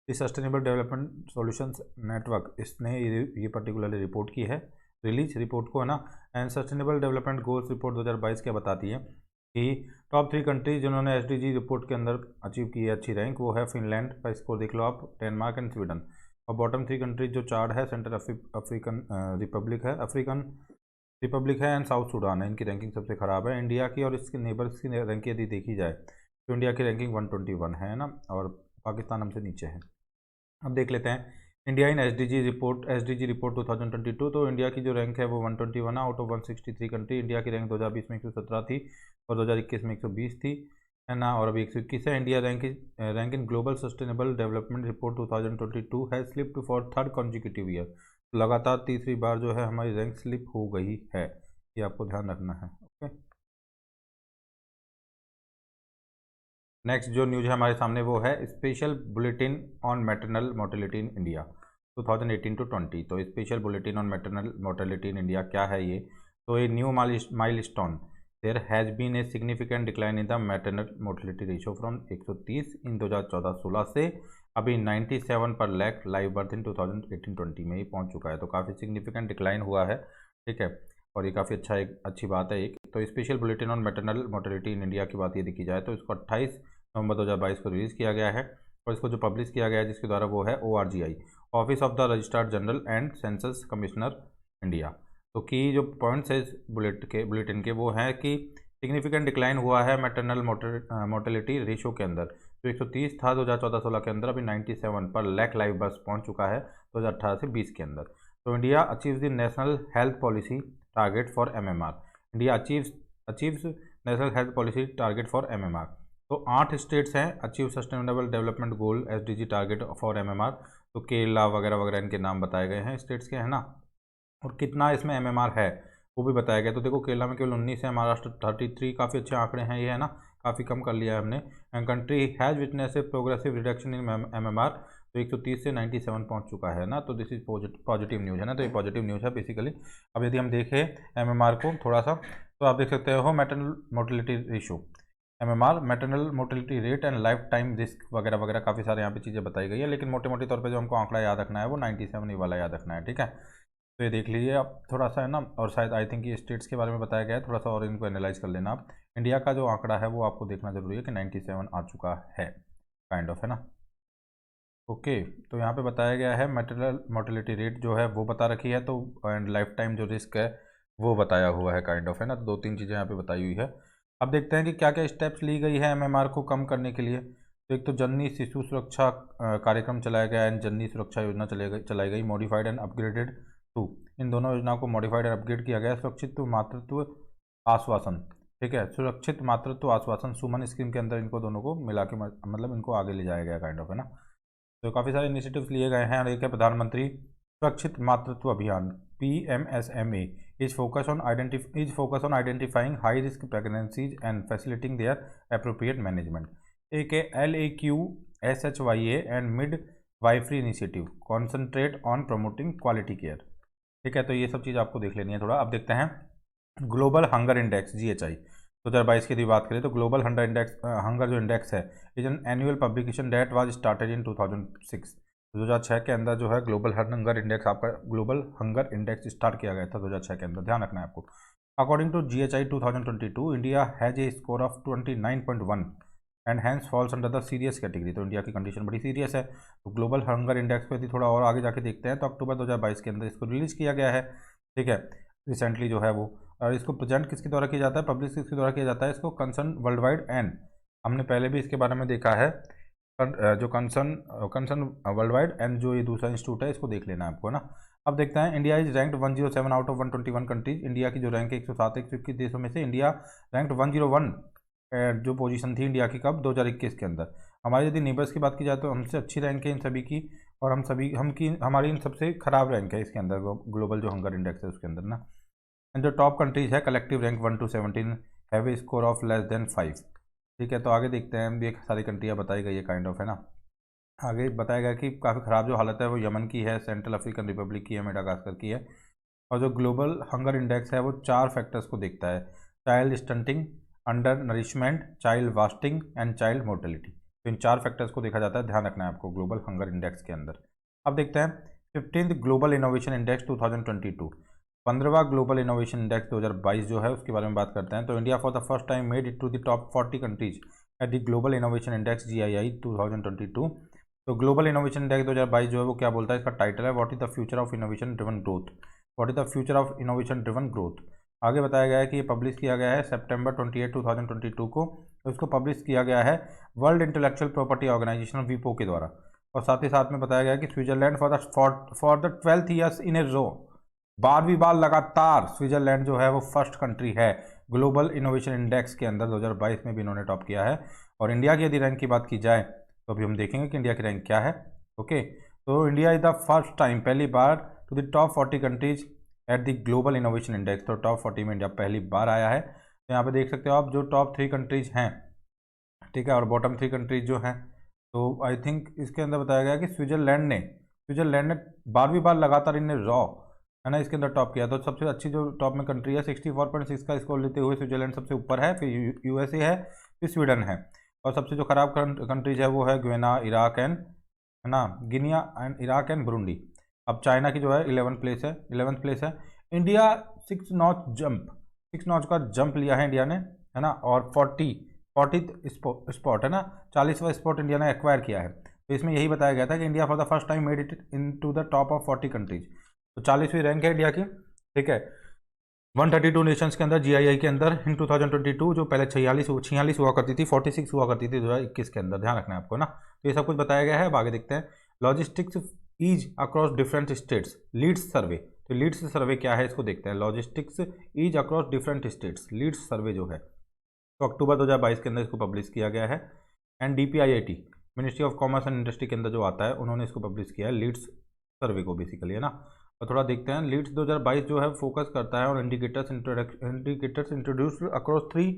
इस सस्टेनेबल डेवलपमेंट सॉल्यूशंस नेटवर्क इसने ये पर्टिकुलरली रिपोर्ट की है, रिलीज रिपोर्ट को है ना। And sustainable development goals report 2022 क्या बताती है कि टॉप 3 कंट्रीज जिन्होंने SDG रिपोर्ट के अंदर अचीव की है अच्छी रैंक, वो है फिनलैंड का स्कोर देख लो आप, डेनमार्क एंड स्वीडन। और बॉटम 3 कंट्रीज जो चार्ट है सेंट्रल अफ्रीकन रिपब्लिक है एंड साउथ सूडान है, इनकी रैंकिंग सबसे ख़राब है। इंडिया की और इसके नेबर्स की रैंकिंग यदि देखी जाए तो इंडिया की रैंकिंग 121 है ना, और पाकिस्तान हमसे नीचे है। अब देख लेते हैं इंडिया इन SDG रिपोर्ट 2022। तो इंडिया की जो रैंक है वो 121 है आउट ऑफ 163 कंट्री। इंडिया की रैंक 2020 में 117 थी और 2021 में 120 थी है ना, और अभी 121 है। India rank in global sustainable development report 2022 है slip for 3rd consecutive year. लगातार तीसरी बार जो है हमारी रैंक स्लिप हो गई है, ये आपको ध्यान रखना है। ओके, नेक्स्ट जो न्यूज़ है हमारे सामने वो है special bulletin on maternal mortality in India 2018 to 20। तो special bulletin on maternal mortality in India क्या है ये? तो ये new milestone, there has been a significant decline in the maternal mortality ratio from 130 in 2014-16 से अभी 97 पर लैख लाइव बर्थ इन 2018-20 में ही पहुंच चुका है। तो काफ़ी सिग्निफिकेंट डिक्लाइन हुआ है, ठीक है, और ये काफ़ी अच्छी बात है। एक तो special bulletin on maternal mortality in India की बात ये देखी जाए तो इसको 28 नवंबर 2022 को रिलीज़ किया गया है, और इसको जो पब्लिश किया गया है जिसके द्वारा वो है ORGI, office of the registrar general and census commissioner India. तो की जो पॉइंट्स है इस बुलेटिन के वो हैं कि सिग्निफिकेंट डिक्लाइन हुआ है मैटरनल मोर्टेलिटी रेशियो के अंदर, जो 130 था 2014-16 के अंदर, अभी 97 पर लैख लाइव बर्थ पहुंच चुका है 2018 से 20 के अंदर। तो India achieves the national health policy target for MMR, India achieves national health policy target for MMR। तो 8 स्टेट्स हैं achieve sustainable development goal SDG target for MMR। तो केरला वगैरह वगैरह इनके नाम बताए गए हैं स्टेट्स के, है ना, और कितना इसमें MMR है वो भी बताया गया। तो देखो केरला में केवल 19 है, महाराष्ट्र 33, काफ़ी अच्छे आंकड़े हैं ये, है ना, काफ़ी कम कर लिया है हमने। And country has witness a progressive reduction in MMR, तो 130 से 97 पहुंच चुका है ना। तो दिस इज पॉजिटिव न्यूज़ है ना, तो ये पॉजिटिव न्यूज़ है बेसिकली। अब यदि हम देखें MMR को थोड़ा सा, तो आप देख सकते हो maternal mortality ratio, MMR maternal mortality rate and life time risk वगैरह वगैरह काफ़ी सारे यहाँ पे चीज़ें बताई गई है, लेकिन मोटे मोटे तौर पे जो हमको आंकड़ा याद रखना है वो 97 वाला याद रखना है, ठीक है। तो ये देख लीजिए आप थोड़ा सा, है ना, और शायद आई थिंक ये स्टेट्स के बारे में बताया गया है, थोड़ा सा और इनको एनालाइज कर लेना आप। इंडिया का जो आंकड़ा है वो आपको देखना जरूरी है कि 97 आ चुका है काइंड ऑफ, है ना। ओके, तो यहाँ पे बताया गया है मैटरनल मोर्टेलिटी रेट जो है वो बता रखी है, तो एंड लाइफ टाइम जो रिस्क है वो बताया हुआ है काइंड ऑफ, है ना। तो 2-3 चीज़ें यहाँ पे बताई हुई है। अब देखते हैं कि क्या क्या स्टेप्स ली गई है MMR को कम करने के लिए। तो एक तो जननी शिशु सुरक्षा कार्यक्रम चलाया गया एंड जननी सुरक्षा योजना चलाई गई, मॉडिफाइड एंड अपग्रेडेड टू, इन दोनों योजनाओं को मॉडिफाइड और अपग्रेड किया गया। सुरक्षित मातृत्व आश्वासन, ठीक है, सुरक्षित मातृत्व आश्वासन सुमन स्कीम के अंदर इनको दोनों को मिला के मतलब इनको आगे ले जाया गया काइंड ऑफ, है ना। तो काफ़ी सारे इनिशिएटिव्स लिए गए हैं, और एक है प्रधानमंत्री सुरक्षित Matritva Abhiyan PMSMA is focus on identifying high risk pregnancies and facilitating their appropriate management. एक है LAQSHYA and midwifery initiative concentrate on promoting quality care, ठीक है। तो ये सब चीज़ आपको देख लेनी है थोड़ा। अब देखते हैं ग्लोबल हंगर इंडेक्स GHI 2022 की यदि बात करें तो ग्लोबल हंगर जो इंडेक्स है is an annual publication that was started in 2006। 2006 के अंदर जो है ग्लोबल हंगर इंडेक्स, आपका ग्लोबल हंगर इंडेक्स स्टार्ट किया गया था 2006 के अंदर, ध्यान रखना है आपको। According to GHI 2022 India has a score of 29.1 and hence falls under the serious category. तो इंडिया की कंडीशन बड़ी सीरियस है। तो ग्लोबल हंगर इंडेक्स को यदि थोड़ा और आगे जाके देखते हैं तो अक्टूबर 2022 के अंदर इसको रिलीज किया गया है, ठीक है, रिसेंटली जो है वो। और इसको प्रेजेंट किसके द्वारा किया जाता है, पब्लिश किसके द्वारा किया जाता है, इसको कंसर्न वर्ल्ड वाइड एंड, हमने पहले भी इसके बारे में देखा है, जो कंसर्न वर्ल्ड वाइड एंड जो ये दूसरा इंस्टीट्यूट है इसको देख लेना है आपको ना। अब देखते हैं India is ranked 107 out of 121 countries. India की जो रैंक है 107 देशों में से इंडिया रैंक्ड 101 जो पोजीशन थी इंडिया की कब 2021 के अंदर। हमारी यदि नेबर्स की बात की जाए तो हमसे अच्छी रैंक है इन सभी की, और हमारी इन सबसे खराब रैंक है इसके अंदर ग्लोबल जो हंगर इंडेक्स है उसके अंदर ना। एंड जो टॉप कंट्रीज है collective rank 1 to 17 have a score of less than 5, ठीक है। तो आगे देखते हैं, ये सारी कंट्रियाँ बताई गई है काइंड ऑफ, है ना। आगे बताया गया कि काफ़ी ख़राब जो हालत है वो यमन की है, सेंट्रल अफ्रीकन रिपब्लिक की है, मेडागास्कर की है। और जो ग्लोबल हंगर इंडेक्स है वो 4 फैक्टर्स को देखता है, child stunting, under nourishment, child wasting and child mortality. तो इन 4 फैक्टर्स को देखा जाता है, ध्यान रखना है आपको ग्लोबल हंगर इंडेक्स के अंदर। अब देखते हैं 15th ग्लोबल इनोवेशन इंडेक्स 2022, 15वां ग्लोबल इनोवेशन इंडेक्स 2022 जो है उसके बारे में बात करते हैं। तो India for the first time made it to the top 40 countries at the global innovation index GII 2022। तो ग्लोबल इनोवेशन इंडेक्स 2022 जो है वो क्या बोलता है, इसका टाइटल है what is the future of innovation driven growth, what is the future of innovation driven growth. आगे बताया गया है कि ये पब्लिश किया गया है September 28, 2022 को। तो इसको पब्लिश किया गया है World Intellectual Property Organization WIPO के द्वारा। और साथ ही साथ में बताया गया है कि Switzerland for the 12th years in a row, 12वीं बार लगातार स्विट्जरलैंड जो है वो फर्स्ट कंट्री है ग्लोबल इनोवेशन इंडेक्स के अंदर। 2022 में भी इन्होंने टॉप किया है। और इंडिया की यदि रैंक की बात की जाए तो अभी हम देखेंगे कि इंडिया की रैंक क्या है। ओके, तो India is the first time, पहली बार to the top 40 countries at the global innovation index, तो टॉप 40 में इंडिया पहली बार आया है। तो यहाँ पे देख सकते हो आप जो टॉप 3 कंट्रीज हैं, ठीक है, और बॉटम 3 कंट्रीज जो हैं, तो आई थिंक इसके अंदर बताया गया कि स्विट्जरलैंड ने 12वीं बार लगातार इन्हें रॉ, है ना, इसके अंदर टॉप किया। तो सबसे अच्छी जो टॉप में कंट्री है 64.6 का स्कोर लेते हुए स्विट्जरलैंड सबसे ऊपर है, फिर यूएसए है, फिर स्वीडन है, और सबसे जो खराब कंट्रीज है वो है गिनिया, इराक एंड, है ना, Guinea and Iraq and Burundi. अब चाइना की जो है 11th प्लेस है। इंडिया 6 नॉच का जंप लिया है इंडिया ने, है ना, और 40th स्पॉट, है ना, 40वां स्पॉट इंडिया ने एक्वायर किया है। तो इसमें यही बताया गया था कि India for the first time made it into the top of 40 countries. तो 40वीं रैंक है इंडिया की, ठीक है, 132 नेशंस के अंदर, जीआईआई के अंदर इन 2022, जो पहले 46 हुआ करती थी, 46 हुआ करती थी 2021 के अंदर, ध्यान रखना है आपको ना। तो ये सब कुछ बताया गया है। अब आगे देखते हैं, logistics ease across different states, leads survey. तो लीड्स सर्वे क्या है इसको देखते हैं। Logistics ease across different states, leads survey जो है, तो अक्टूबर 2022 के अंदर इसको पब्लिश किया गया है। And DPIIT, ministry of commerce and industry के अंदर जो आता है, उन्होंने इसको पब्लिश किया है, लीड्स सर्वे को बेसिकली, है ना। और थोड़ा देखते हैं, लीड्स 2022 जो है फोकस करता है और indicators introduced across 3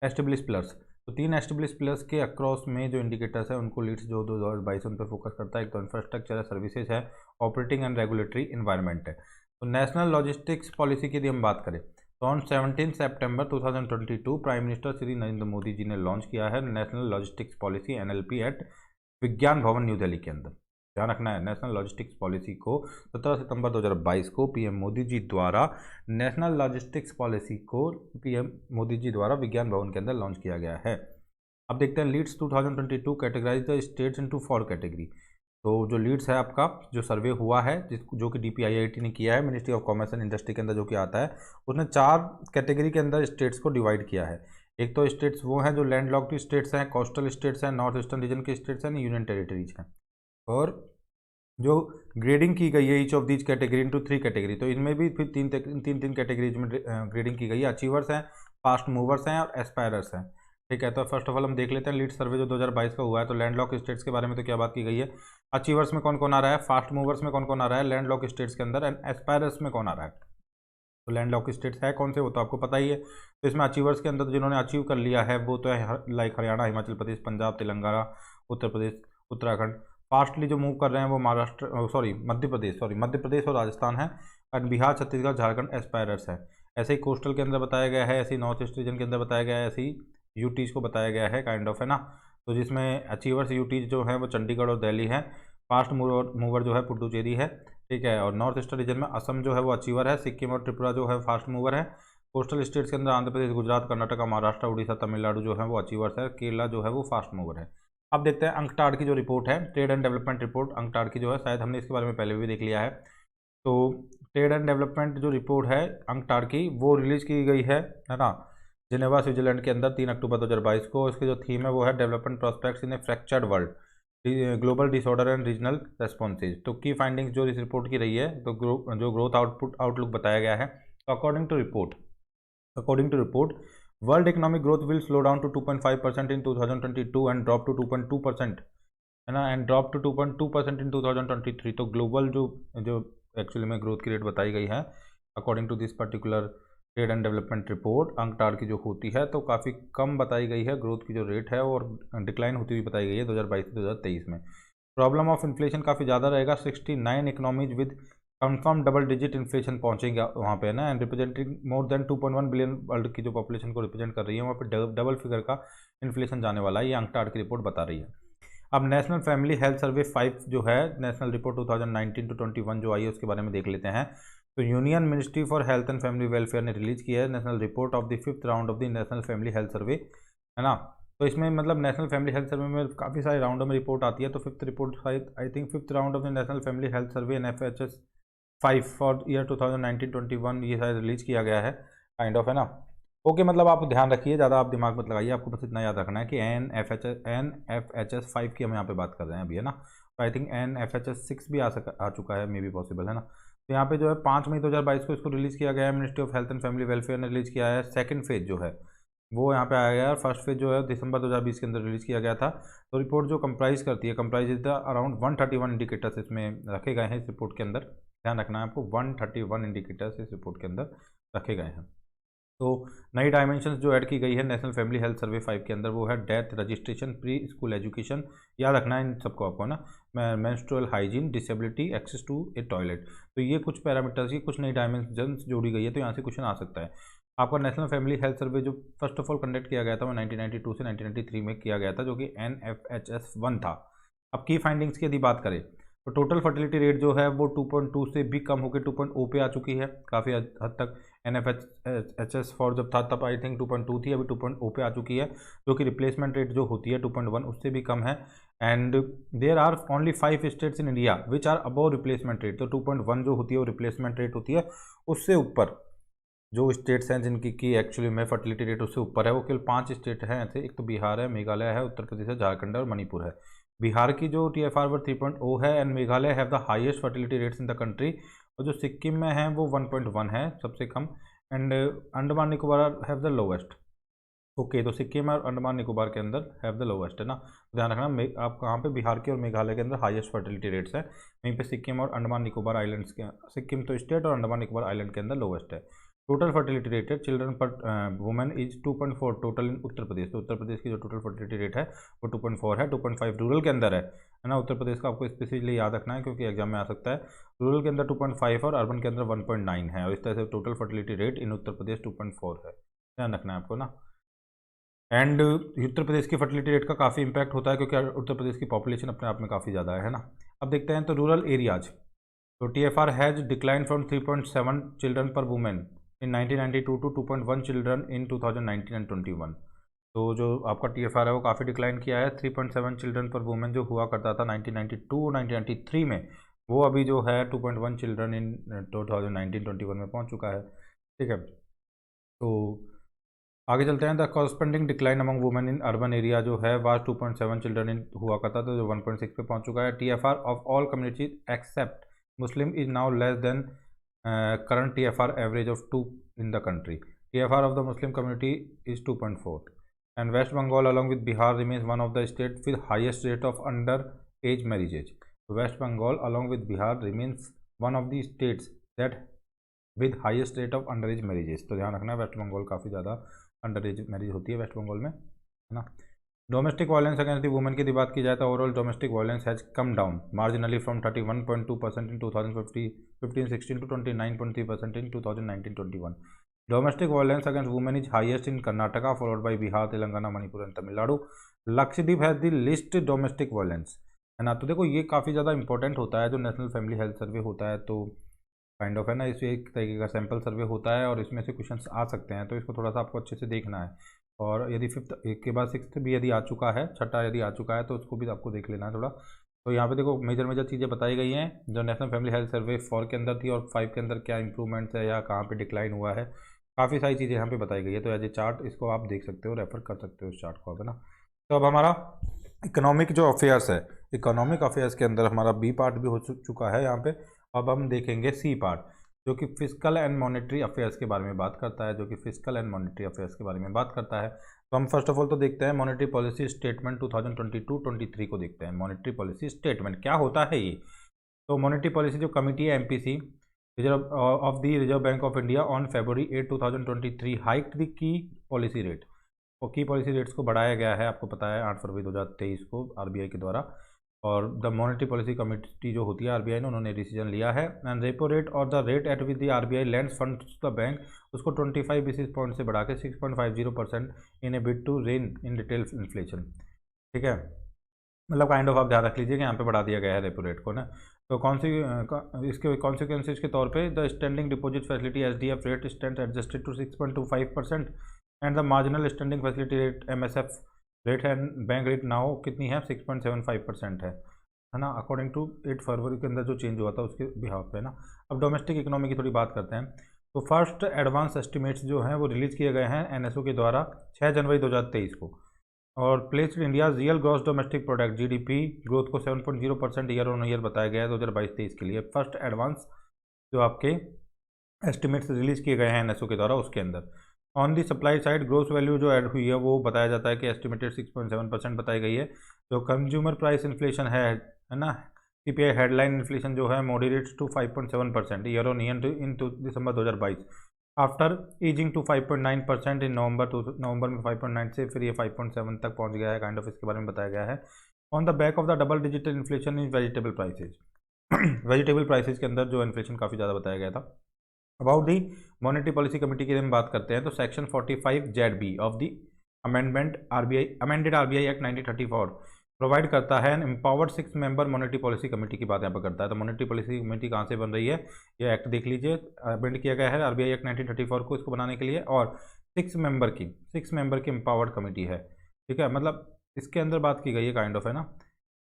establish pillars. तो 3 एस्टेब्लिश पिलर्स के अक्रॉस में जो इंडिकेटर्स है उनको लीड्स जो 2022 उन पर फोकस करता है। एक तो इंफ्रास्ट्रक्चर है, सर्विसेज है, ऑपरेटिंग एंड रेगुलेटरी इन्वायरमेंट है। तो नेशनल लॉजिस्टिक्स पॉलिसी की यदि हम बात करें, तो ऑन 17 सितंबर 2022 प्राइम मिनिस्टर श्री नरेंद्र मोदी जी ने लॉन्च किया है national logistics policy NLP at Vigyan Bhavan new Delhi के अंदर। ध्यान रखना है, नेशनल लॉजिस्टिक्स पॉलिसी को 17 सितंबर 2022 को पीएम मोदी जी द्वारा नेशनल लॉजिस्टिक्स पॉलिसी को पीएम मोदी जी द्वारा विज्ञान भवन के अंदर लॉन्च किया गया है। अब देखते हैं, LEADS 2022 categorize the states into 4 category. तो जो लीड्स है आपका जो सर्वे हुआ है, जो कि DPIIT ने किया है, ministry of commerce and industry के अंदर जो कि आता है, उसने 4 कैटेगरी के अंदर स्टेट्स को डिवाइड किया है। एक तो स्टेट्स वो हैं जो लैंड लॉक्ड स्टेट्स हैं, कोस्टल स्टेट्स हैं, नॉर्थ ईस्टर्न रीजन के स्टेट्स हैं, यूनियन टेरिटरीज हैं। और जो ग्रेडिंग की गई है each of these category into 3 category, तो इनमें भी फिर तीन कैटेगरीज में ग्रेडिंग की गई है। अचीवर्स हैं, फास्ट मूवर्स हैं और एस्पायरर्स हैं, ठीक है। तो फर्स्ट ऑफ ऑल हम देख लेते हैं लीड सर्वे जो 2022 का हुआ है। तो लैंडलॉक स्टेट्स के बारे में तो क्या बात की गई है, अचीवर्स में कौन कौन आ रहा है, फास्ट मूवर्स में कौन कौन आ रहा है लैंडलॉक स्टेट्स के अंदर, एंड एस्पायरर्स में कौन आ रहा है। तो लैंडलॉक स्टेट्स है कौन से, वो तो आपको पता ही है। तो इसमें अचीवर्स के अंदर तो जिन्होंने अचीव कर लिया है वो तो है लाइक हरियाणा, हिमाचल प्रदेश, पंजाब, तेलंगाना, उत्तर प्रदेश, उत्तराखंड। फास्टली जो मूव कर रहे हैं वो मध्य प्रदेश और राजस्थान है, और बिहार, छत्तीसगढ़, झारखंड एस्पायरर्स है। ऐसे ही कोस्टल के अंदर बताया गया है, ऐसे ही नॉर्थ ईस्ट रीजन के अंदर बताया गया है, ऐसे ही यूटीज को बताया गया है काइंड ऑफ, है ना। तो जिसमें अचीवर्स यूटीज जो है वो चंडीगढ़ और दिल्ली है, फास्ट मूवर जो है पुडुचेरी है, ठीक है। और नॉर्थ ईस्टर्न रीजन में असम जो है वो अचीवर है, सिक्किम और त्रिपुरा जो है फास्ट मूवर है। कोस्टल स्टेट्स के अंदर आंध्र प्रदेश, गुजरात, कर्नाटक, महाराष्ट्र, उड़ीसा, तमिलनाडु जो है वो अचीवर्स है, केरला जो है वो फास्ट मूवर है। अब देखते हैं अंकटाड की जो रिपोर्ट है, trade and development report UNCTAD की जो है, शायद हमने इसके बारे में पहले भी देख लिया है। तो ट्रेड एंड डेवलपमेंट जो रिपोर्ट है अंकटाड की, वो रिलीज की गई है ना, जिनेवा स्विट्जरलैंड के अंदर 3 अक्टूबर 2022 को। इसकी जो थीम है वो है development prospects in A fractured world, global disorder and regional responses. तो की फाइंडिंग्स जो इस रिपोर्ट की रही है, तो जो ग्रोथ आउटलुक बताया गया है, तो according to report world economic growth will slow down to 2.5% in 2022 and drop to 2.2%, है ना, एंड ड्रॉप टू 2.2% इन 2023। तो ग्लोबल जो एक्चुअली में ग्रोथ की रेट बताई गई है according to this particular trade and development report UNCTAD की जो होती है, तो काफ़ी कम बताई गई है ग्रोथ की जो रेट है, और डिक्लाइन होती हुई बताई गई है 2022 से 2023 में। प्रॉब्लम ऑफ इन्फ्लेशन काफ़ी ज़्यादा रहेगा, 69 economies with confirm double digit inflation पहुंचेगा वहाँ पे ना, and representing more than 2.1 billion world की जो पॉपुलेशन को रिप्रेजेंट कर रही है, वहाँ पे डबल फिगर का इन्फ्लेशन जाने वाला है, ये अंकटाड की रिपोर्ट बता रही है। अब नेशनल फैमिली हेल्थ सर्वे 5 जो है, नेशनल रिपोर्ट 2019 to 21 जो आई है उसके बारे में देख लेते हैं। तो union ministry for health and family welfare ने रिलीज किया है national report of the 5th round of the national family health survey, है ना। तो इसमें मतलब नेशनल फैमिली हेल्थ सर्वे में काफ़ी सारे राउंडों में रिपोर्ट आती है। तो 5th report I think 5th round of the national family health survey NFHS 5 for year 2019-21 ये शायद रिलीज किया गया है काइंड ऑफ, है ना। ओके, मतलब आप ध्यान रखिए, ज़्यादा आप दिमाग मत लगाइए, आपको बस इतना याद रखना है कि NFHS 5 की हम यहाँ पे बात कर रहे हैं अभी, है ना। तो आई थिंक NFHS 6 भी आ चुका है, मे बी पॉसिबल, है ना। तो यहाँ पे जो है 5 मई 2022 को इसको रिलीज़ किया गया है, ministry of health and family welfare ने रिलीज़ किया है। सेकंड फेज जो है वो यहाँ पे आया गया है, और फर्स्ट फेज जो है दिसंबर 2020 के अंदर रिलीज़ किया गया था। तो रिपोर्ट जो comprise is the around 131 indicators इसमें रखे गए हैं इस रिपोर्ट के अंदर, ध्यान रखना है आपको। 131 इंडिकेटर्स इस रिपोर्ट के अंदर रखे गए हैं। तो नई डायमेंशंस जो ऐड की गई है नेशनल फैमिली हेल्थ सर्वे 5 के अंदर, वो है death, registration, pre school education, याद रखना है इन सबको आपको ना, menstrual hygiene, disability, access to a toilet. तो ये कुछ पैरामीटर्स की कुछ नई डायमेंशंस जोड़ी गई है, तो यहाँ से क्वेश्चन आ सकता है। आपका नेशनल फैमिली हेल्थ सर्वे जो फर्स्ट ऑफ ऑल कंडक्ट किया गया था वो 1992 से 1993 में किया गया था, जो कि NFHS-1 था। अब की फाइंडिंग्स की यदि बात करें तो टोटल फर्टिलिटी रेट जो है वो 2.2 से भी कम होकर 2.0 पे आ चुकी है काफ़ी हद तक। NFHS-4 जब था तब आई थिंक 2.2 थी, अभी 2.0 पे आ चुकी है, जो कि रिप्लेसमेंट रेट जो होती है 2.1 उससे भी कम है। And there are only 5 states in India which are above replacement rate. तो 2.1 जो होती है वो रिप्लेसमेंट रेट होती है, उससे ऊपर जो स्टेट्स हैं जिनकी की एक्चुअली में फर्टिलिटी रेट उससे ऊपर है वो केवल 5 स्टेट हैं ऐसे। एक तो बिहार है, मेघालय है, उत्तर प्रदेश है, झारखंड है और मणिपुर है। बिहार की जो TFR वो 3.0 है and Meghalaya have the highest fertility rates in the country, और जो सिक्किम में है वो 1.1 है सबसे कम, and Andaman Nicobar have the lowest. Okay, तो सिक्किम और अंडमान निकोबार के अंदर हैव द लोवेस्ट है ना, तो ध्यान रखना आप कहाँ पे, बिहार के और मेघालय के अंदर हाईएस्ट फर्टिलिटी रेट्स है, वहीं पे सिक्किम और अंडमान निकोबार आइलैंड्स के, सिक्किम तो स्टेट और अंडमान निकोबार आइलैंड के अंदर लोवेस्ट है। टोटल फर्टिलिटी रेट है children per women is 2.4 total इन उत्तर प्रदेश। तो उत्तर प्रदेश की जो टोटल फर्टिलिटी रेट है वो 2.4 है, 2.5 रूरल के अंदर है ना। उत्तर प्रदेश का आपको स्पेसिफिकली याद रखना है क्योंकि एग्जाम में आ सकता है। रूरल के अंदर 2.5 और अर्बन के अंदर 1.9 है, और इस तरह से total fertility rate in Uttar Pradesh 2.4 है, ध्यान रखना है आपको ना। एंड उत्तर प्रदेश की फर्टिलिटी रेट का काफ़ी इंपैक्ट होता है क्योंकि उत्तर प्रदेश की पॉपुलेशन अपने आप में काफ़ी ज़्यादा है ना। अब देखते हैं तो रूरल एरियाज, तो TFR has decline from 3.7 children per women in 1992 to 2.1 children in 2019 and 21। तो जो आपका TFR है वो काफ़ी डिक्लाइन किया है। 3.7 चिल्ड्रन पर वुमेन जो हुआ करता था 1992 1993 में, वो अभी जो है 2.1 चिल्ड्रन इन 2019-21 में पहुंच चुका है, ठीक है। तो आगे चलते हैं। The corresponding decline among women in urban area जो है वाज 2.7 चिल्ड्रन इन हुआ करता था, जो 1.6 पे पहुंच चुका है। TFR of all communities except Muslim is now less than current TFR average of 2 in the country. TFR of the Muslim community is 2.4, and West Bengal along with Bihar remains one of the states with highest rate of underage marriages. West Bengal along with Bihar remains one of the states that with highest rate of underage marriages. तो ध्यान रखना, waste Bengal काफ़ी ज़्यादा under as marriage होती है waste Bengal में, है ना। Domestic violence against the women की बात की जाए तो overall domestic violence has come down marginally from 31.2% in 2015-16 to 29.3% in 2019-21। Domestic violence against women is highest in Karnataka followed by Bihar, Telangana, Manipur and Tamil Nadu. Lakshadweep has the list domestic violence, है ना। तो देखो ये काफ़ी ज़्यादा इंपॉर्टेंट होता है जो नेशनल फैमिली हेल्थ सर्वे होता है, तो काइंड ऑफ है ना, इस एक तरीके का सैम्पल सर्वे होता है और इसमें से क्वेश्चंस आ सकते हैं, तो इसको थोड़ा सा आपको अच्छे से देखना है। और यदि फिफ्थ एक के बाद सिक्स्थ भी यदि आ चुका है, छठा यदि आ चुका है तो उसको भी आपको देख लेना है थोड़ा। तो यहाँ पे देखो मेजर मेजर चीज़ें बताई गई हैं जो नेशनल फैमिली हेल्थ सर्वे 4 के अंदर थी, और 5 के अंदर क्या इंप्रूवमेंट्स है या कहाँ पे डिक्लाइन हुआ है, काफ़ी सारी चीज़ें यहाँ पे बताई गई है। तो एज ए चार्ट इसको आप देख सकते हो, रेफर कर सकते हो इस चार्ट को, है ना। तो अब हमारा इकोनॉमिक जो अफेयर्स है, इकोनॉमिक अफेयर्स के अंदर हमारा B पार्ट भी हो चुका है यहाँ पे। अब हम देखेंगे C पार्ट जो कि फिजिकल एंड मॉनेटरी अफेयर्स के बारे में बात करता है, जो कि फिजिकल एंड मॉनेटरी अफेयर्स के बारे में बात करता है। तो हम फर्स्ट ऑफ ऑल तो देखते हैं मॉनेटरी पॉलिसी स्टेटमेंट 2022-23 को देखते हैं। मॉनेटरी पॉलिसी स्टेटमेंट क्या होता है ये, तो मॉनेटरी पॉलिसी जो कमिटी है MPC reserve of the reserve bank of India on February 8, 2023 hike the key policy rate, और की पॉलिसी रेट्स को बढ़ाया गया है, आपको पता है 8 फरवरी 2023 को RBI के द्वारा। और द मॉनेटरी पॉलिसी कमिटी जो होती है RBI ने, उन्होंने डिसीजन लिया है। एंड रेपो रेट और the rate at with the RBI lends funds the bank, उसको 25 बेसिस पॉइंट से बढ़ा के 6.50% in a bid to rein in retail inflation, ठीक है। मतलब काइंड ऑफ आप ध्यान रख लीजिए कि यहाँ पे बढ़ा दिया गया है रेपो रेट को ना। तो कौन सी इसके कॉन्सिक्वेंसेज के तौर पे the standing deposit facility SDF rate stand adjusted to 6.25% and the marginal standing facility rate MSF rate है बैंक रेट नाउ कितनी है 6.75% है ना, अकॉर्डिंग टू 8 फरवरी के अंदर जो चेंज हुआ था उसके बिहाफ पे ना। अब डोमेस्टिक इकोनॉमी की थोड़ी बात करते हैं। तो फर्स्ट एडवांस एस्टिमेट्स जो हैं वो रिलीज़ किए गए हैं NSO के द्वारा 6 जनवरी 2023 को, और placed India real gross domestic product GDP growth को 7.0% ईयर ऑन ईयर बताया गया है 2022-23 के लिए। फर्स्ट एडवांस जो आपके एस्टिमेट्स रिलीज़ किए गए हैं NSO के द्वारा उसके अंदर। On the supply side gross value जो ऐड हुई है वो बताया जाता है कि एस्टिमेटेड 6.7% बताई गई है। जो कंज्यूमर प्राइस इन्फ्लेशन है ना, CPI हेडलाइन इन्फ्लेशन जो है moderates to 5.7% year on year in December 2022 after easing to 5.9% in November में 5.9 से फिर ये 5.7 तक पहुंच गया है काइंड ऑफ। इसके बारे में बताया गया है on the back of the double digital inflation in vegetable prices. Vegetable prices के अंदर जो इन्फ्लेशन काफ़ी ज़्यादा बताया गया था। About the monetary policy committee की हम बात करते हैं तो section 45 ZB of the amended RBI act 1934 provide करता है an empowered 6 member monetary policy committee की बात यहाँ पर करता है। तो मॉनेटरी पॉलिसी कमेटी कहाँ से बन रही है, ये एक्ट देख लीजिए, अमेंड किया गया है RBI एक्ट 1934 को इसको बनाने के लिए, और 6 मेंबर की एम्पावर्ड कमेटी है। ठीक है, मतलब इसके अंदर बात की गई है काइंड ऑफ, है ना।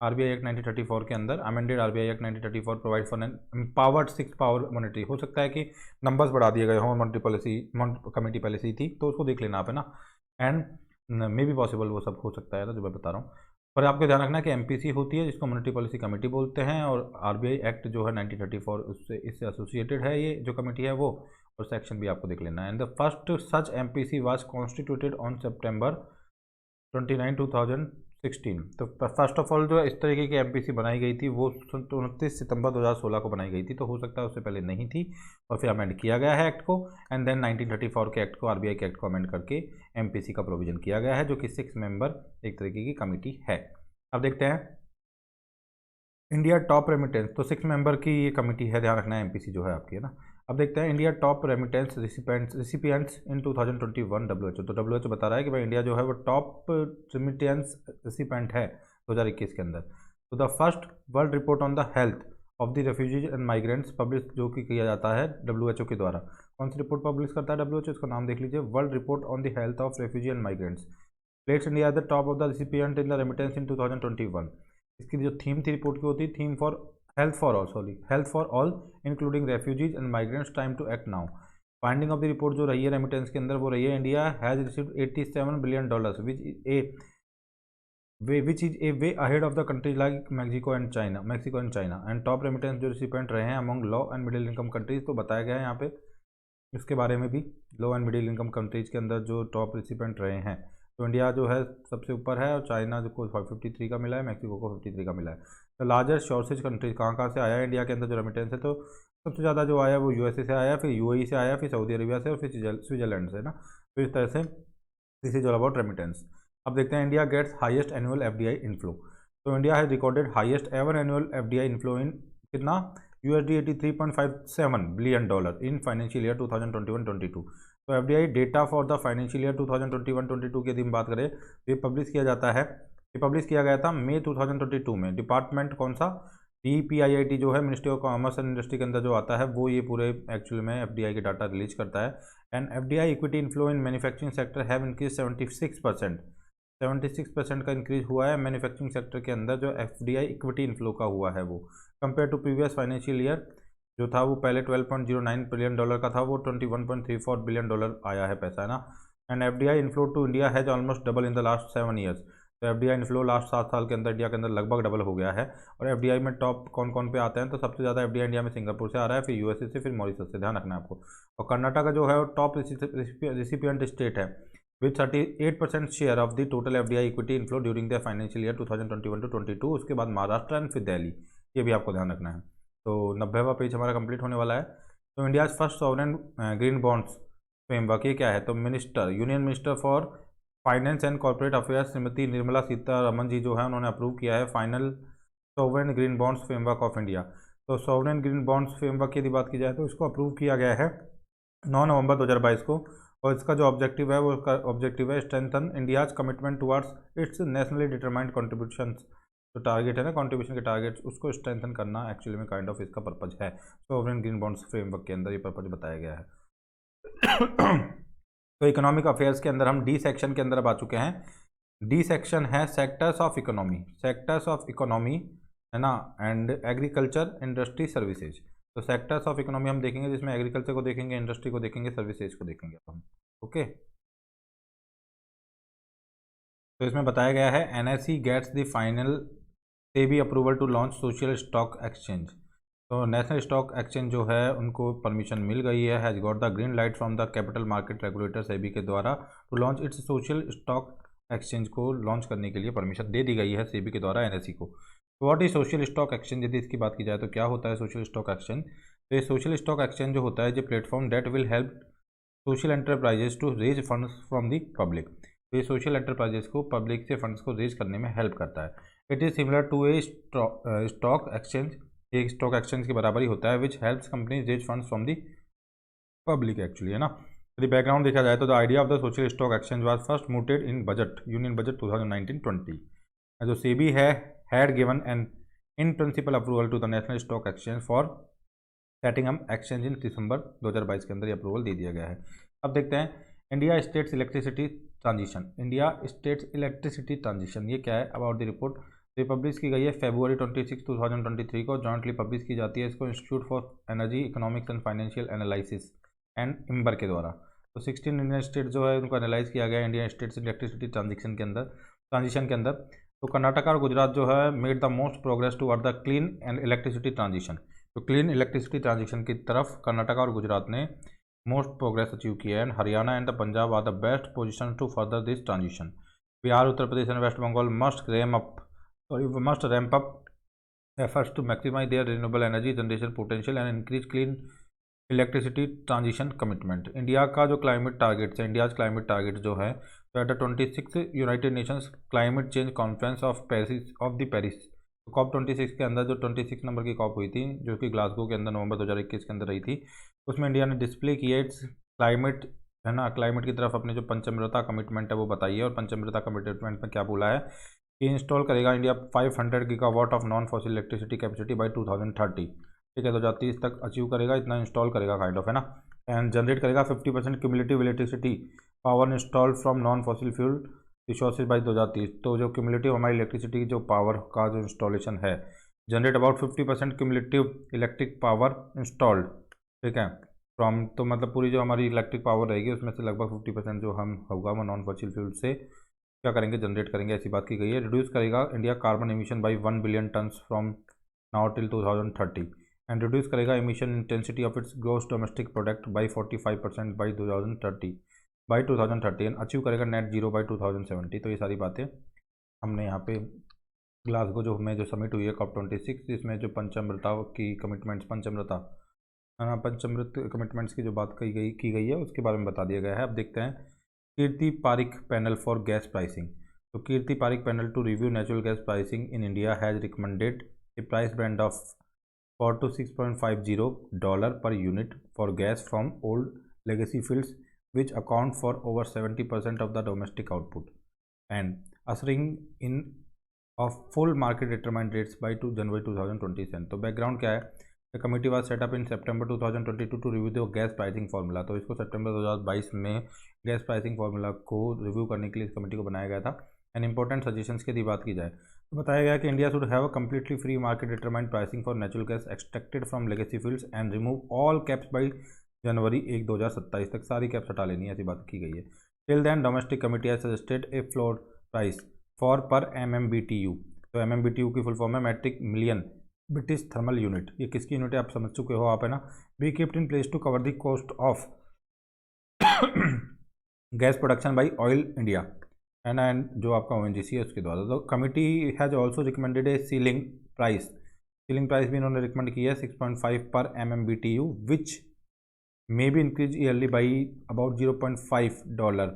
RBI एक्ट 1934 के अंदर amended RBI act 1934 provide for an empowered 6 power monetary. हो सकता है कि नंबर्स बढ़ा दिए गए हों, मॉनेटरी पॉलिसी कमेटी पहले से ही थी तो उसको देख लेना आप, है ना। एंड मे बी पॉसिबल वो सब हो सकता है ना जो मैं बता रहा हूँ। पर आपको ध्यान रखना है कि MPC होती है जिसको मॉनेटरी पॉलिसी कमेटी बोलते हैं, और RBI एक्ट जो है 1934 उससे इससे एसोसिएटेड है ये जो कमेटी है वो, और सेक्शन भी आपको देख लेना है। And the first such MPC was constituted on सितंबर 29, 2016। तो फर्स्ट ऑफ ऑल जो इस तरीके की MPC बनाई गई थी वो 29 सितंबर 2016 को बनाई गई थी, तो हो सकता है उससे पहले नहीं थी और फिर अमेंड किया गया है एक्ट को, एंड देन 1934 के एक्ट को, RBI के एक्ट को अमेंड करके MPC का प्रोविजन किया गया है जो कि 6 मेंबर एक तरीके की कमेटी है। अब देखते हैं इंडिया टॉप रेमिटेंस, तो 6 मेंबर की ये कमेटी है, ध्यान रखना है MPC जो है आपकी, है ना। अब देखते हैं India top remittance recipients in 2021 WHO। तो WHO बता रहा है कि भाई इंडिया जो है वो टॉप रेमिटेंस रिसिपेंट है 2021 के अंदर। तो the first world report on the health of the refugees and migrants publish जो कि किया जाता है WHO के द्वारा। कौन सी रिपोर्ट पब्लिश करता है WHO, इसका नाम देख लीजिए, world report on the health of refugee and migrants place India at the top of the recipient in the remittance in 2021। इसकी जो थीम थी रिपोर्ट की होती, theme for health for all including refugees and migrants time to act now. Finding of the report जो रही है remittance के अंदर वो रही है India has received $87 billion which is a way ahead of the countries like Mexico and China and top remittance जो recipient रहे हैं among low and middle income countries. तो बताया गया है यहाँ पे इसके बारे में भी, लो एंड मिडिल इनकम कंट्रीज के अंदर जो टॉप रिसिपेंट रहे हैं तो इंडिया जो है सबसे ऊपर है, और चाइना को 53 का मिला है, मैक्सिको को 53 का मिला है। तो लार्जेस्ट शॉर्टेज कंट्रीज कहाँ से आया है इंडिया के अंदर जो रेमिटेंस है, तो सबसे ज़्यादा जो आया वो USA से आया, फिर UAE से आया, फिर सऊदी अरेबिया से, और फिर स्विट्जरलैंड से ना। तो इस तरह से this is all about remittance. अब देखते हैं India gets highest annual FDI inflow. तो India has recorded highest ever annual FDI inflow in कितना, $83.57 बिलियन इन फाइनेंशियल ईयर 2021-22। तो FDI data for the financial year 2021-22 की यदि हम बात करें तो ये पब्लिश किया जाता है, ये पब्लिश किया गया था मई 2022 में। डिपार्टमेंट कौन सा, DPIIT जो है ministry of commerce and industry के अंदर जो आता है वो ये पूरे एक्चुअल में FDI के डाटा रिलीज करता है। And FDI equity inflow in manufacturing sector have increase 76% का इंक्रीज हुआ है मैन्युफैक्चरिंग सेक्टर के अंदर जो FDI इक्विटी इनफ्लो का हुआ है वो, compare to previous financial year जो था वो पहले $12.09 बिलियन का था, वो $21.34 बिलियन आया है पैसा, है ना। And FDI inflow to India has almost double in the last 7 years. तो FDI इनफ्लो लास्ट 7 साल के अंदर इंडिया के अंदर लगभग डबल हो गया है। और FDI में टॉप कौन कौन पे आते हैं, तो सबसे ज़्यादा FDI इंडिया में सिंगापुर से आ रहा है, फिर USA से, फिर मॉरिशस से, ध्यान रखना है आपको। और कर्नाटका जो है वो टॉप रिसिपिएंट स्टेट है with 38% share of the total FDI equity inflow during the financial year 2021-22। उसके बाद महाराष्ट्र एंड फिर दिल्ली, ये भी आपको ध्यान रखना है। तो 90वां पेज हमारा कंप्लीट होने वाला है। तो India first sovereign green bonds framework, ये क्या है, तो union minister for finance and corporate affairs Shrimati Nirmala Sitharaman ji जो है उन्होंने अप्रूव किया है final sovereign green bonds framework of India. तो सॉवरेन ग्रीन बॉन्ड्स फ्रेमवर्क की यदि बात की जाए तो इसको अप्रूव किया गया है 9 नवंबर 2022 को, और इसका जो ऑब्जेक्टिव है वो ऑब्जेक्टिव है strengthen India's commitment towards it's nationally determined contributions. जो टारगेट है ना कॉन्ट्रीब्यूशन के टारगेट्स, उसको स्ट्रेंथन करना एक्चुअली में काइंड ऑफ इसका पर्पज है। सॉवरेन ग्रीन बॉन्ड्स फ्रेमवर्क के अंदर ये पर्पज बताया गया है। तो इकोनॉमिक अफेयर्स के अंदर हम डी सेक्शन के अंदर अब आ चुके हैं। डी सेक्शन है सेक्टर्स ऑफ इकोनॉमी, है ना, एंड एग्रीकल्चर, इंडस्ट्री, सर्विसेज। तो सेक्टर्स ऑफ इकोनॉमी हम देखेंगे जिसमें एग्रीकल्चर को देखेंगे, इंडस्ट्री को देखेंगे, सर्विसेज को देखेंगे हम, ओके। तो इसमें बताया गया है NSE gets the final SEBI approval to launch social stock exchange. तो नेशनल स्टॉक एक्सचेंज जो है उनको परमिशन मिल गई है, has got the green light from the capital market regulator SEBI के द्वारा to launch its social stock exchange को लॉन्च करने के लिए परमिशन दे दी गई है सेबी के द्वारा NSE को। What is social stock exchange, यदि इसकी बात की जाए तो क्या होता है सोशल स्टॉक एक्सचेंज। तो ये सोशल स्टॉक एक्सचेंज जो होता है, जो platform that will help social enterprises to raise funds from the public. तो ये सोशल एंटरप्राइजेस को पब्लिक से फंड्स को रेज करने में हेल्प करता है। It is similar to a stock exchange, एक स्टॉक एक्सचेंज के बराबर ही होता है, which helps companies raise funds from the public actually, है ना। यदि बैकग्राउंड देखा जाए तो the idea of the social stock exchange was first mooted in budget union budget 2019-20। जो सेबी है had given an in principle approval to the national stock exchange for setting up exchange in December 2022 के अंदर ये approval दे दिया गया है। अब देखते हैं India states electricity transition. India states electricity transition ये क्या है, अबाउट द रिपोर्ट। ये पब्लिश की गई है February 26, 2023 को, जॉइंटली पब्लिश की जाती है इसको institute for energy economics and financial analysis and Ember के द्वारा। तो 16 इंडियन स्टेट जो है उनको एनालाइज किया गया इंडियन स्टेट्स इलेक्ट्रिसिटी ट्रांजिशन के अंदर। तो कर्नाटक और गुजरात जो है made the most progress toward the clean and electricity transition. तो क्लीन इलेक्ट्रिसिटी ट्रांजिशन की तरफ कर्नाटक और गुजरात ने मोस्ट प्रोग्रेस अचीव किया है, and Haryana and the Punjab are the best position to further this transition. Bihar, Uttar Pradesh and west Bengal must ramp up efforts to maximize their renewable energy generation potential and increase clean electricity transition commitment। India का जो climate targets है, India climate target जो है, तो at the 26 United Nations climate change conference of Paris COP26 के अंदर जो 26 number की कॉप हुई थी, जो कि ग्लासगो के अंदर नवंबर 2021 के अंदर रही थी, उसमें इंडिया ने डिस्प्ले किया इट्स क्लाइमेट, है ना, क्लाइमेट की तरफ अपने जो पंचमृता कमिटमेंट है वो बताइए। और पंचमृता कमिटमेंट में क्या बोला है कि इंस्टॉल करेगा India 500 gigawatt of non fossil electricity capacity by 2030। ठीक है, 2030 तक अचीव करेगा, इतना इंस्टॉल करेगा काइंड ऑफ, है ना। एंड जनरेट करेगा 50% cumulative electricity power install from non fossil fuel resources by 2030। तो जो क्यूमुलेटिव हमारी इलेक्ट्रिसिटी की जो पावर का जो इंस्टॉलेशन है, generate about 50% cumulative electric power installed. ठीक है, फ्रॉम, तो मतलब पूरी जो हमारी इलेक्ट्रिक पावर रहेगी उसमें से लगभग 50% जो हम होगा वो नॉन फॉसिल फ्यूल से क्या करेंगे, जनरेट करेंगे, ऐसी बात की गई है। रिड्यूस करेगा India carbon emission by 1 billion tons from now till 2030 and reduce करेगा emission intensity of its gross domestic product by 45% by 2030 and achieve करेगा नेट जीरो बाय 2070। तो ये सारी बातें हमने यहाँ पे ग्लासगो जो में जो समिट हुई है COP26, इसमें जो पंचमृता की कमिटमेंट्स, पंचमृत कमिटमेंट्स की जो बात की गई है उसके बारे में बता दिया गया है। अब देखते हैं Kirti Parikh panel for gas pricing. तो Kirti Parikh panel to review natural gas pricing in India has recommended a price band of $4 to $6.50 per unit for gas from old legacy fields, which account for over 70% of the domestic output, and ushering in of full market determined rates by January 2027। तो background क्या है, the committee was set up in September 2022 to review the gas pricing formula. तो इसको सितंबर 2022 में gas pricing formula को review करने के लिए इस कमेटी को बनाया गया था। एंड इंपॉर्टेंट सजेशंस की यदि बात की जाए तो बताया गया कि India should have a completely free market determined pricing for natural gas extracted from legacy fields and remove all caps by January 1, 2027 तक सारी कैप्स हटा लेनी है, ऐसी बात की गई है। Till then domestic committee has suggested a floor price for per MMBTU। तो MMBTU की फुल फॉर्म है metric million British thermal unit. ये किसकी यूनिट है आप समझ चुके हो आप, है ना। Be kept in place to cover the cost of gas production by oil India, है ना, एंड जो आपका ONGC है उसके द्वारा। तो committee has also recommended A ceiling price भी इन्होंने रिकमेंड की है 6.5 पर MMBTU, which may be increase yearly by about $0.5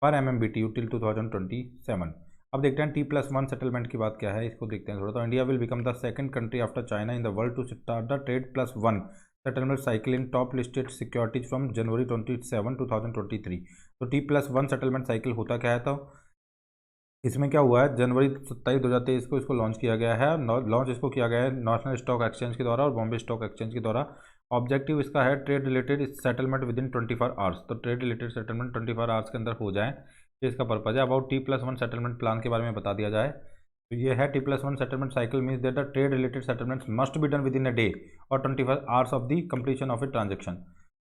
पर MMBTU टिल 2027। अब देखते हैं T+1 सेटलमेंट की बात क्या है, इसको देखते हैं थोड़ा। तो India will become the second country after China in the world to start the ट्रेड+1 settlement cycle in top listed securities from January 27, 2023। तो T+1 सेटलमेंट साइकिल होता क्या है, तो इसमें क्या हुआ है, जनवरी 27, 2023 को इसको लॉन्च किया गया है। लॉन्च इसको किया गया है नेशनल स्टॉक एक्सचेंज के द्वारा और बॉम्बे स्टॉक एक्सचेंज के द्वारा। ऑब्जेक्टिव इसका है trade related settlement with in 24 hours. तो ट्रेड रिलेटेड सेटलमेंट 24 आवर्स के अंदर हो जाए, ये इसका पर्पज है। अबाउट T+1 सेटलमेंट प्लान के बारे में बता दिया जाए तो ये है T+1 settlement cycle means that the trade related settlements must be done within a day or 24 hours of the completion of a transaction,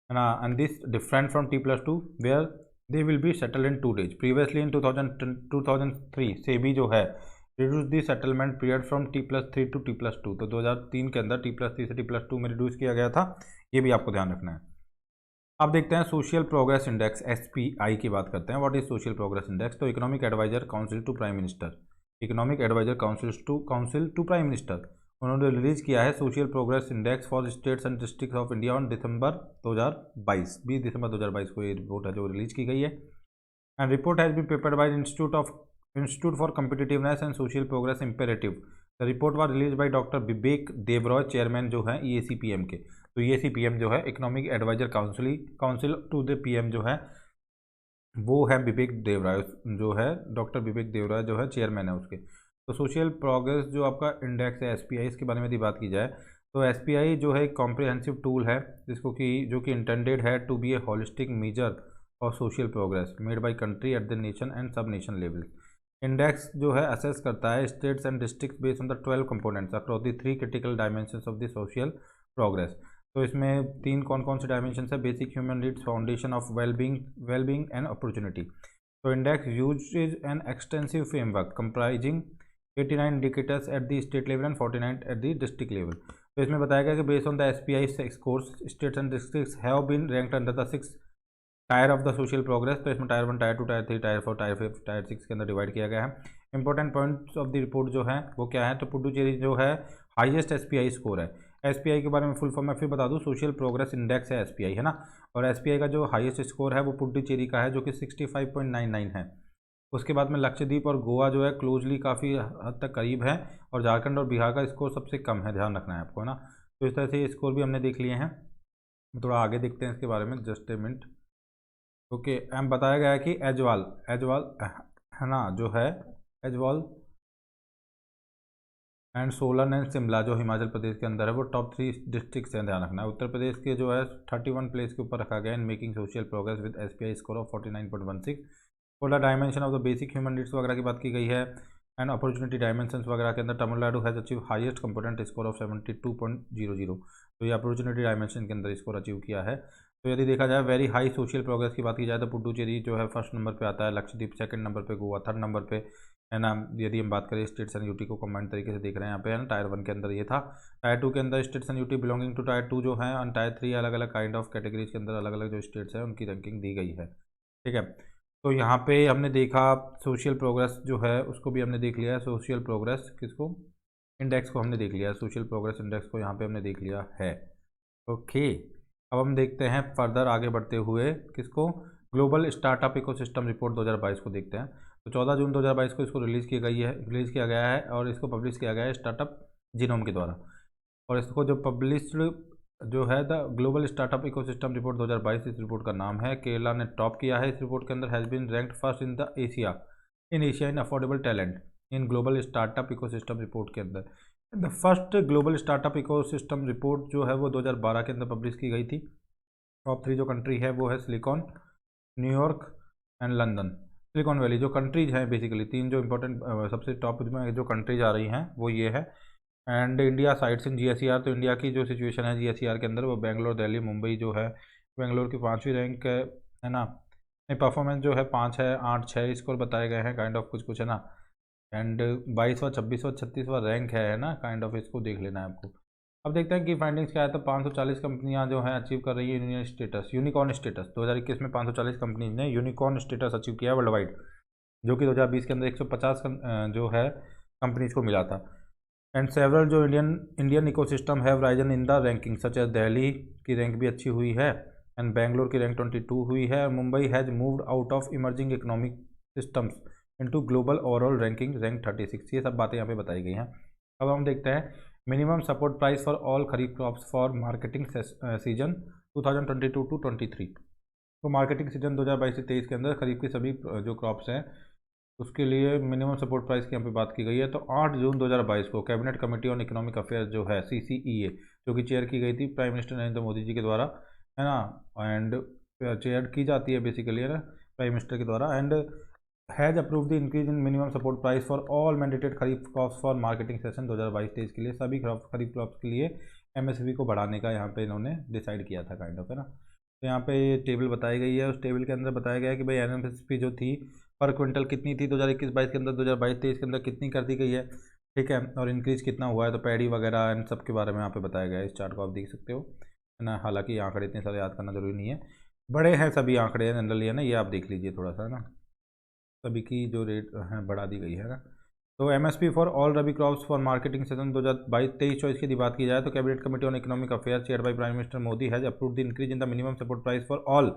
है ना। And this different from T+2 where they will be settled in 2 days। Previously in 2003 से भी जो है reduce the settlement period from T+3 to T+2। तो 2003 के अंदर T+3 से T+2 में रिड्यूस किया गया था, ये भी आपको ध्यान रखना है। अब देखते हैं सोशल प्रोग्रेस इंडेक्स SPI की बात करते हैं। What is social progress index. तो economic adviser council to prime minister, economic adviser council to prime minister. उन्होंने रिलीज किया है social progress index for states and districts of India on December 2022, 20 December 2022 को ये रिपोर्ट है जो release की गई है। And report has been prepared by institute for competitiveness and social progress imperative. The report was release by doctor Bibek Debroy, chairman जो है EAC-PM के। तो EAC-PM जो है economic adviser council to the PM जो है वो है बिबेक देवराय, जो है डॉक्टर बिबेक देवराय जो है चेयरमैन है उसके। तो सोशल प्रोग्रेस जो आपका इंडेक्स है SPI, इसके बारे में यदि बात की जाए तो SPI जो है एक कॉम्प्रिहेंसिव टूल है जिसको कि जो कि इंटेंडेड है to be a holistic measure of social progress made by country at the nation and sub nation level. Index जो है असेस करता है states and districts based on the 12 components across the 3 critical dimensions of the social progress. तो इसमें 3 कौन कौन से dimension है? Basic human needs, foundation of wellbeing and opportunity. तो index uses an extensive framework comprising 89 indicators eight the state level and 49 at the district level. तो इसमें बताया गया कि based on the SPI scores states and districts have been ranked under the 6 tier of the social progress. तो इसमें tier 1, tier 2, tier 3, tier 4, tier 5, tier 6 के अंदर divide किया गया है। Important points of the report जो है वो क्या है? तो पुडुचेरी जो है हाईएस्ट SPI स्कोर है। SPI के बारे में फुल फॉर्म मैं फिर बता दूं, सोशल प्रोग्रेस इंडेक्स है SPI, है ना। और SPI का जो हाईएस्ट स्कोर है वो पुडुचेरी का है जो कि 65.99 है। उसके बाद में लक्षद्वीप और गोवा जो है क्लोजली काफ़ी हद तक करीब है, और झारखंड और बिहार का स्कोर सबसे कम है, ध्यान रखना है आपको, है ना। तो इस तरह से ये स्कोर भी हमने देख लिए हैं। थोड़ा आगे देखते हैं इसके बारे में, just a minute. Okay, um बताया गया है कि एजवाल है ना, जो है एजवाल एंड सोलन एंड शिमला जो हिमाचल प्रदेश के अंदर है वो टॉप 3 डिस्ट्रिक्ट हैं, ध्यान रखना है। उत्तर प्रदेश के जो है 31 प्लेस के ऊपर रखा गया in making social progress with SPI score of 49.16। For the dimension of the basic human needs वगैरह की बात की गई है एंड अपॉर्चुनिटी डायमेंशंस वगैरह के अंदर Tamil Nadu has achieve highest component score of 72.00। तो ये अपॉर्चुनिटी डायमेंशन के अंदर स्कोर अचीव किया है। तो यदि देखा जाए वेरी हाई सोशल प्रोग्रेस की बात की जाए तो पुडुचेरी जो है फर्स्ट नंबर पे आता है, लक्षद्वीप सेकंड नंबर पे, गोवा थर्ड नंबर पे, है ना। यदि हम बात करें स्टेट्स एंड UT को कंबाइंड तरीके से देख रहे हैं यहाँ पे, है ना। टायर 1 के अंदर ये था, टायर 2 के अंदर states and UT belonging to tier 2 जो है, और टायर 3 अलग अलग काइंड ऑफ कैटेगरीज के अंदर अलग अलग जो स्टेट्स हैं उनकी रैंकिंग दी गई है, ठीक है। तो यहाँ पे हमने देखा सोशल प्रोग्रेस जो है उसको भी हमने देख लिया है। सोशल प्रोग्रेस किसको? इंडेक्स को हमने देख लिया है, सोशल प्रोग्रेस इंडेक्स को यहाँ पे हमने देख लिया है। ओके, अब हम देखते हैं फर्दर आगे बढ़ते हुए किसको? ग्लोबल स्टार्टअप इकोसिस्टम रिपोर्ट 2022 को देखते हैं। तो 14 जून 2022 को इसको रिलीज़ किया गया है और इसको पब्लिश किया गया है स्टार्टअप जीनोम के द्वारा। और इसको जो पब्लिश्ड जो है the global startup ecosystem report 2022, इस रिपोर्ट का नाम है। केरला ने टॉप किया है इस रिपोर्ट के अंदर, has been ranked first in the Asia in affordable talent in global startup ecosystem report के अंदर। The first global startup ecosystem report जो है वो 2012 के अंदर पब्लिश की गई थी। टॉप 3 जो कंट्री है वो है silicon, New York and London. Silicon valley जो कंट्रीज हैं बेसिकली 3 जो इंपॉर्टेंट सबसे टॉप में जो कंट्रीज आ रही हैं वो ये है। And India sides in GSER, तो इंडिया की जो सिचुएशन है GSER के अंदर वो बेंगलोर, दिल्ली, मुंबई जो है, बेंगलोर की 5वीं रैंक है ना। परफॉर्मेंस जो है 5 है, 8, 6 स्कोर बताए गए हैं काइंड ऑफ कुछ है ना। एंड 22वां, 26वां, 36वां रैंक है ना काइंड ऑफ, इसको देख लेना है आपको। अब देखते हैं कि फाइंडिंग्स क्या है। तो 540 कंपनियां जो हैं अचीव कर रही है यूनिकॉर्न स्टेटस 2021 में 540 कंपनीज ने यूनिकॉर्न स्टेटस अचीव किया वर्ल्ड वाइड, जो कि 2020 के अंदर 150 जो है कंपनीज को मिला था। एंड सेवरल जो Indian ecosystem have risen in the ranking such as Delhi की रैंक भी अच्छी हुई है एंड बेंगलोर की रैंक 22 हुई है। Mumbai has moved out of emerging economic systems into global overall ranking rank 36। ये सब बातें यहाँ पे बताई गई हैं। अब हम देखते हैं minimum support price for all kharif crops for marketing season 2022 to 23। तो मार्केटिंग सीजन 2022 से 23 के अंदर खरीफ की सभी जो क्रॉप्स हैं उसके लिए मिनिमम सपोर्ट प्राइस की यहाँ पे बात की गई है। तो 8 जून 2022 को cabinet committee on economic affairs जो है CCEA, जो कि चेयर की गई थी प्राइम मिनिस्टर नरेंद्र मोदी जी के द्वारा, है ना। एंड चेयर की जाती है बेसिकली, है ना, प्राइम मिनिस्टर के द्वारा। And has approve the increase in minimum support price for all mandated kharif crops for marketing session 2022-23 के लिए, सभी खरीफ क्रॉप्स के लिए MSP को बढ़ाने का यहाँ पे इन्होंने डिसाइड किया था काइंड ऑफ, है ना। तो यहाँ पे ये टेबल बताई गई है, उस टेबल के अंदर बताया गया है कि भाई MSP जो थी पर क्विंटल कितनी थी 2021-22 के अंदर, 2022-23 के अंदर कितनी कर दी गई है, ठीक है, और इंक्रीज़ कितना हुआ है। तो पैडी वगैरह इन सब के बारे में यहाँ पे बताया गया है, इस चार्ट को आप देख सकते हो, है ना। हालांकि आंकड़े इतने सारे याद करना जरूरी नहीं है, बड़े हैं सभी आंकड़े जनरली, है ना। ये आप देख लीजिए थोड़ा सा, है ना, सभी की जो रेट है बढ़ा दी गई है ना। तो MSP for all rabi crops for marketing season 2022-23-24 की बात की जाए तो cabinet committee on economic affairs chair by prime minister Modi has approved the increase in the minimum support price for all.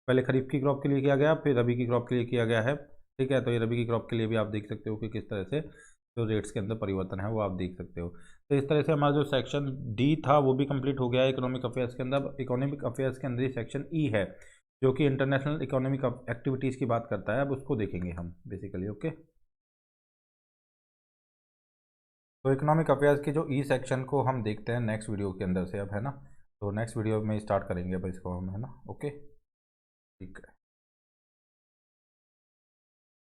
पहले खरीफ की क्रॉप के लिए किया गया, फिर रबी की क्रॉप के लिए किया गया है। ठीक है, तो ये रबी की क्रॉप के लिए भी आप देख सकते हो कि किस तरह से जो रेट्स के अंदर परिवर्तन है वो आप देख सकते हो। तो इस तरह से हमारा जो सेक्शन डी था वो भी कंप्लीट हो गया है इकोनॉमिक अफेयर्स के अंदर। इकोनॉमिक अफेयर्स के अंदर ही सेक्शन ई है जो कि इंटरनेशनल इकोनॉमिक एक्टिविटीज़ की बात करता है। अब उसको देखेंगे हम बेसिकली। ओके, तो इकोनॉमिक अफेयर्स की जो ई सेक्शन को हम देखते हैं नेक्स्ट वीडियो के अंदर से अब, है ना। तो नेक्स्ट वीडियो में स्टार्ट करेंगे अब इसको हम, है ना। ओके, ठीक है।